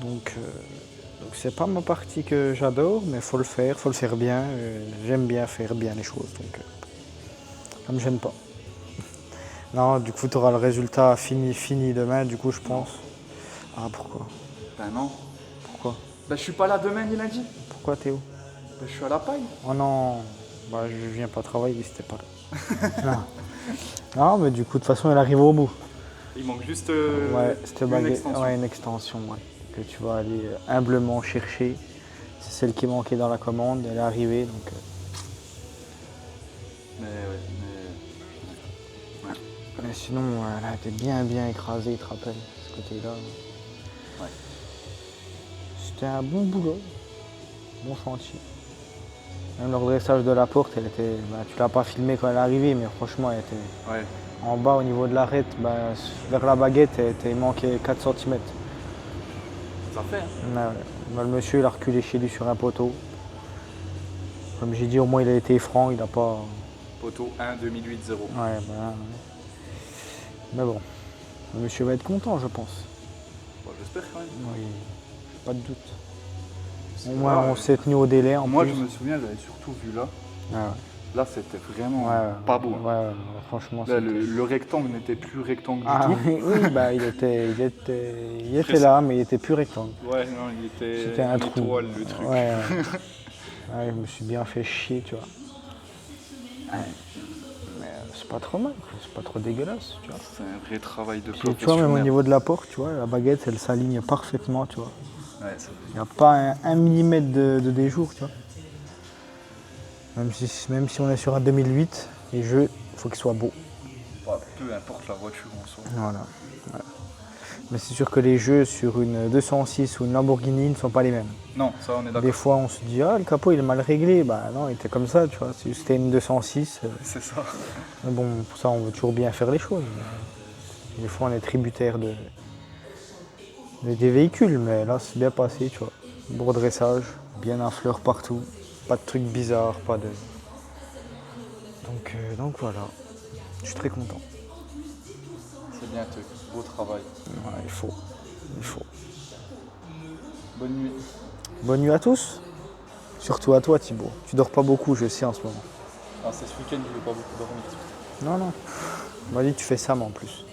Donc c'est pas ma partie que j'adore, mais faut le faire bien. J'aime bien faire bien les choses, donc ça me gêne pas. Non, du coup, tu auras le résultat fini demain, du coup, je pense. Ah, pourquoi? Ben non. Pourquoi? Ben je suis pas là demain ni lundi. Pourquoi, Théo? Ben je suis à la paille. Oh non, bah, je viens pas travailler, c'était pas là. Non. Non, mais du coup, de toute façon, elle arrive au bout. Il manque juste Ouais, c'était une extension. Ouais, une extension, ouais, que tu vas aller humblement chercher. C'est celle qui manquait dans la commande, elle est arrivée, donc... Mais ouais, Mais sinon, elle a été bien écrasée, tu te rappelles, ce côté-là. Ouais. C'était un bon boulot, bon chantier. Même le redressage de la porte, elle était... Bah, tu l'as pas filmé quand elle est arrivée, mais franchement, elle était... Ouais. En bas, au niveau de l'arête, bah, vers la baguette, il manquait 4 cm. Ça fait, hein. Ouais. Bah, le monsieur, il a reculé chez lui sur un poteau. Comme j'ai dit, au moins, il a été franc, il n'a pas... Poteau 1 2008-0. Ouais, voilà. Ouais. Mais bon, le monsieur va être content, je pense. Bon, j'espère quand même. Oui, pas de doute. Au moins, on s'est tenu au délai. Moi, je me souviens, j'avais surtout vu là. Ah ouais. Là, c'était vraiment Ouais, pas beau. Ouais, ouais, franchement, Là, c'était... le rectangle n'était plus rectangle Ah du tout. oui, bah, il était là, mais il était plus rectangle. Ouais, non, il était C'était un une trou. étoile, le truc. Ouais, ouais. Ouais, je me suis bien fait chier, tu vois. Ouais. Mais c'est pas trop mal, quoi. C'est pas trop dégueulasse, tu vois. C'est un vrai travail de Puis, tu vois, professionnel. même au niveau de la porte, tu vois, la baguette, elle s'aligne parfaitement, tu vois. Ouais, ça... Il n'y a pas un millimètre de déjour, tu vois. Même si on est sur un 2008, les jeux, il faut qu'ils soient beaux. Bah, peu importe la voiture en soi. Voilà. Mais c'est sûr que les jeux sur une 206 ou une Lamborghini ne sont pas les mêmes. Non, ça on est d'accord. Des fois, on se dit, ah, le capot, il est mal réglé. Bah non, il était comme ça, tu vois. C'était une 206. C'est ça. Mais bon, pour ça, on veut toujours bien faire les choses. Des fois, on est tributaire des véhicules, mais là, c'est bien passé, tu vois. Beau redressage, bien un fleur partout. Pas de trucs bizarres, pas de... Donc voilà, je suis très content. C'est bien, truc. Beau travail. Ouais, il faut. Bonne nuit. Bonne nuit à tous. Surtout à toi, Thibaut. Tu dors pas beaucoup, je sais, en ce moment. Ah, c'est ce week-end que je vais pas beaucoup dormir. Non. On m'a dit que tu fais ça, mais en plus.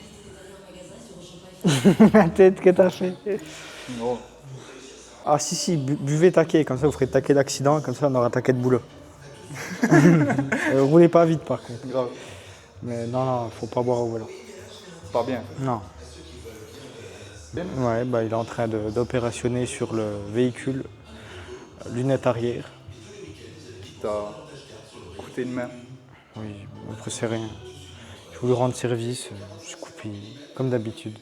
La tête que t'as fait. Non. Ah si, buvez taquet, comme ça vous ferez taquet d'accident, comme ça on aura taquet de boulot. Roulez pas vite par contre. Grave. Mais non, faut pas boire au volant. Pas bien. Non. Ouais, bah il est en train d'opérationner sur le véhicule, lunettes arrière. Qui t'a coûté une main. Oui, après c'est rien. Je voulais rendre service, je coupé comme d'habitude.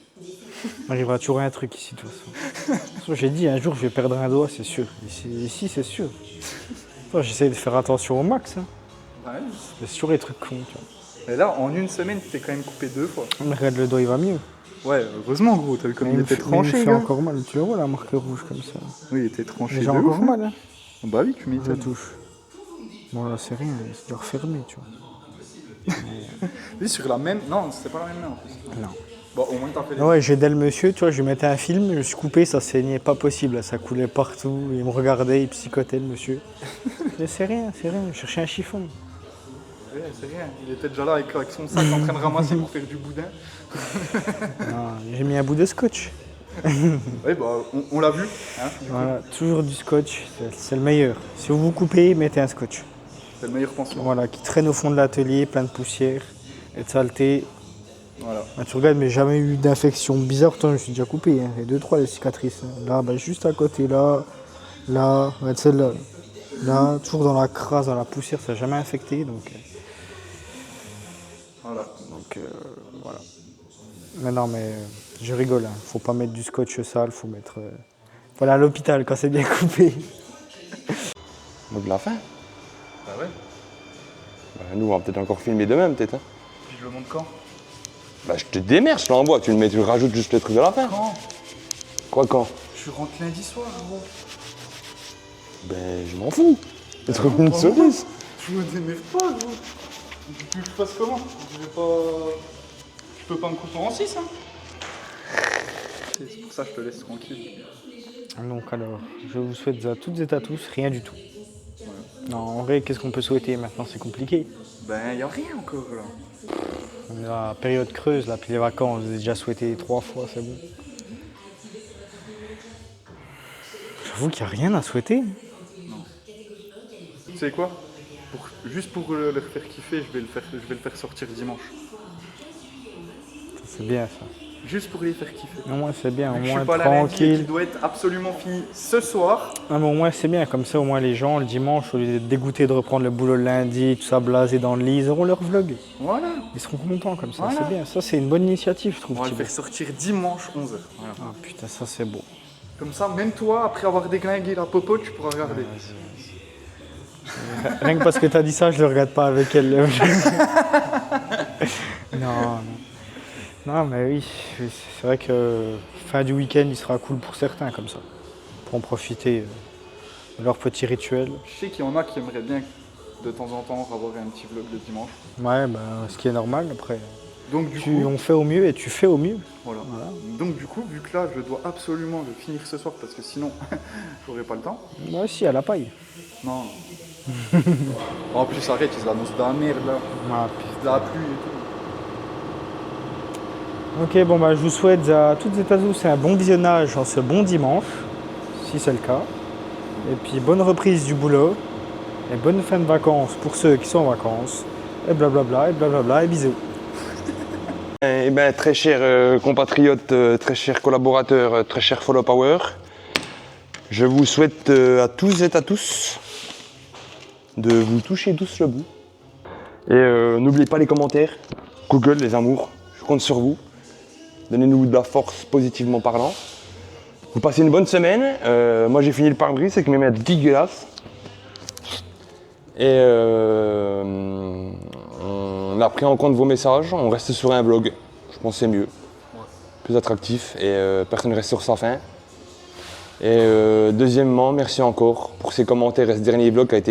Il arrivera toujours un truc ici de toute façon. J'ai dit un jour je vais perdre un doigt, c'est sûr. Ici c'est sûr. J'essaie de faire attention au max. Hein. Ouais. C'est toujours les trucs cons, tu vois. Et là, en une semaine, tu t'es quand même coupé 2 fois. Mais regarde, le doigt il va mieux. Ouais, heureusement gros, t'as vu comme il était tranché. Il fait gars. encore mal, tu le vois la marque rouge comme ça. Oui, il était tranché. Mais j'ai de encore ouf, mal. Hein. Bah oui, tu Je m'étonnes. touche. Bon là c'est rien, c'est déjà refermé, tu vois. Oui, sur la même. Non, c'était pas la même main en plus. Non. Bon, au moins t'as fait les. Ouais, j'ai aidé le monsieur, tu vois, je lui mettais un film, je suis coupé, ça saignait pas possible, ça coulait partout, il me regardait, il psychotait le monsieur. Mais c'est rien, je cherchais un chiffon. Ouais, c'est rien. Il était déjà là avec son sac en train de ramasser pour faire du boudin. Non, j'ai mis un bout de scotch. Oui, bah, on l'a vu. Hein, Voilà, toujours du scotch, c'est le meilleur. Si vous vous coupez, mettez un scotch. c'est le meilleur pansement. Voilà, qui traîne au fond de l'atelier, plein de poussière et de saleté. Voilà. Bah, tu regardes, mais jamais eu d'infection bizarre, pourtant je me suis déjà coupé, hein. Il y a 2-3 les cicatrices. Là, bah, juste à côté, là, regarde celle-là. Là, toujours dans la crasse, dans la poussière, ça n'a jamais infecté, donc... Voilà. Voilà. Mais non, mais je rigole, hein. Faut pas mettre du scotch sale, faut mettre... Faut aller à l'hôpital quand c'est bien coupé. Mot de la fin. Bah ouais. Bah, nous, on va peut-être encore filmer demain, peut-être. Hein. Puis je le montre quand? Bah, je te démerde, je l'envoie. Tu le rajoutes juste le truc de la fin. Quand? Quoi, quand? Je rentre lundi soir, gros. Ben, je m'en fous. C'est trop une cerise. Je me démerde pas, gros. Tu veux que je fasse comment? Je vais pas... Je peux pas me couper en 6, hein. C'est pour ça que je te laisse tranquille. Donc alors, je vous souhaite à toutes et à tous rien du tout. Ouais. Non, en vrai, qu'est-ce qu'on peut souhaiter maintenant? C'est compliqué. Ben, y a rien encore, là. On est à la période creuse, là, puis les vacances, je les ai déjà souhaité 3 fois, c'est bon. J'avoue qu'il n'y a rien à souhaiter. Tu sais quoi? Juste pour leur faire kiffer, je vais le faire sortir dimanche. C'est bien ça. Juste pour les faire kiffer. Au moins c'est bien, au Je moins suis pas là lundi et tranquille. qu'il doit être absolument fini ce soir. Ah, mais au moins c'est bien, comme ça au moins les gens le dimanche, au lieu d'être dégoûtés de reprendre le boulot le lundi, tout ça blasé dans le lit, ils auront leur vlog. Voilà. Ils seront contents comme ça, Voilà. c'est bien. Ça c'est une bonne initiative je trouve. On va le Thibaut. faire sortir dimanche 11h. Voilà. Ah putain ça c'est beau. Comme ça, même toi, après avoir déglingué la popo, tu pourras regarder. Rien que parce que t'as dit ça, je le regarde pas avec elle. Non. Non mais oui, c'est vrai que fin du week-end il sera cool pour certains comme ça. Pour en profiter de leur petit rituel. Je sais qu'il y en a qui aimeraient bien de temps en temps avoir un petit vlog le dimanche. Ouais, bah, ce qui est normal après. Donc du coup, On fait au mieux et tu fais au mieux. voilà. Donc du coup, vu que là, je dois absolument le finir ce soir parce que sinon, j'aurai pas le temps. Moi aussi, à la paille. Non. En plus, arrête, ils annoncent de la merde là. Ah, De la pluie et tout. ok, bon bah je vous souhaite à toutes et à tous un bon visionnage en ce bon dimanche, si c'est le cas. Et puis bonne reprise du boulot. Et bonne fin de vacances pour ceux qui sont en vacances. Et blablabla, et bisous. Eh ben, très chers compatriotes, très chers collaborateurs, très chers Follow Power, je vous souhaite à tous et à tous de vous toucher tous le bout. Et n'oubliez pas les commentaires, Google, les amours, je compte sur vous. Donnez-nous de la force positivement parlant. Vous passez une bonne semaine. Moi j'ai fini le pare-brise avec mes mains dégueulasses. Et on a pris en compte vos messages, on reste sur un vlog. Je pense que c'est mieux, plus attractif et personne ne reste sur sa faim. Et deuxièmement, merci encore pour ces commentaires et ce dernier vlog qui a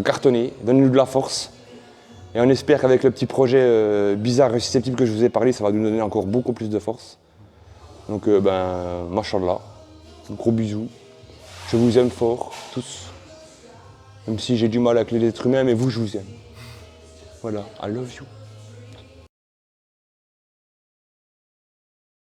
cartonné. Donnez-nous de la force. Et on espère qu'avec le petit projet bizarre et susceptible que je vous ai parlé, ça va nous donner encore beaucoup plus de force. Donc machallah, gros bisous. Je vous aime fort, tous. Même si j'ai du mal avec les êtres humains, mais vous, je vous aime. Voilà, I love you.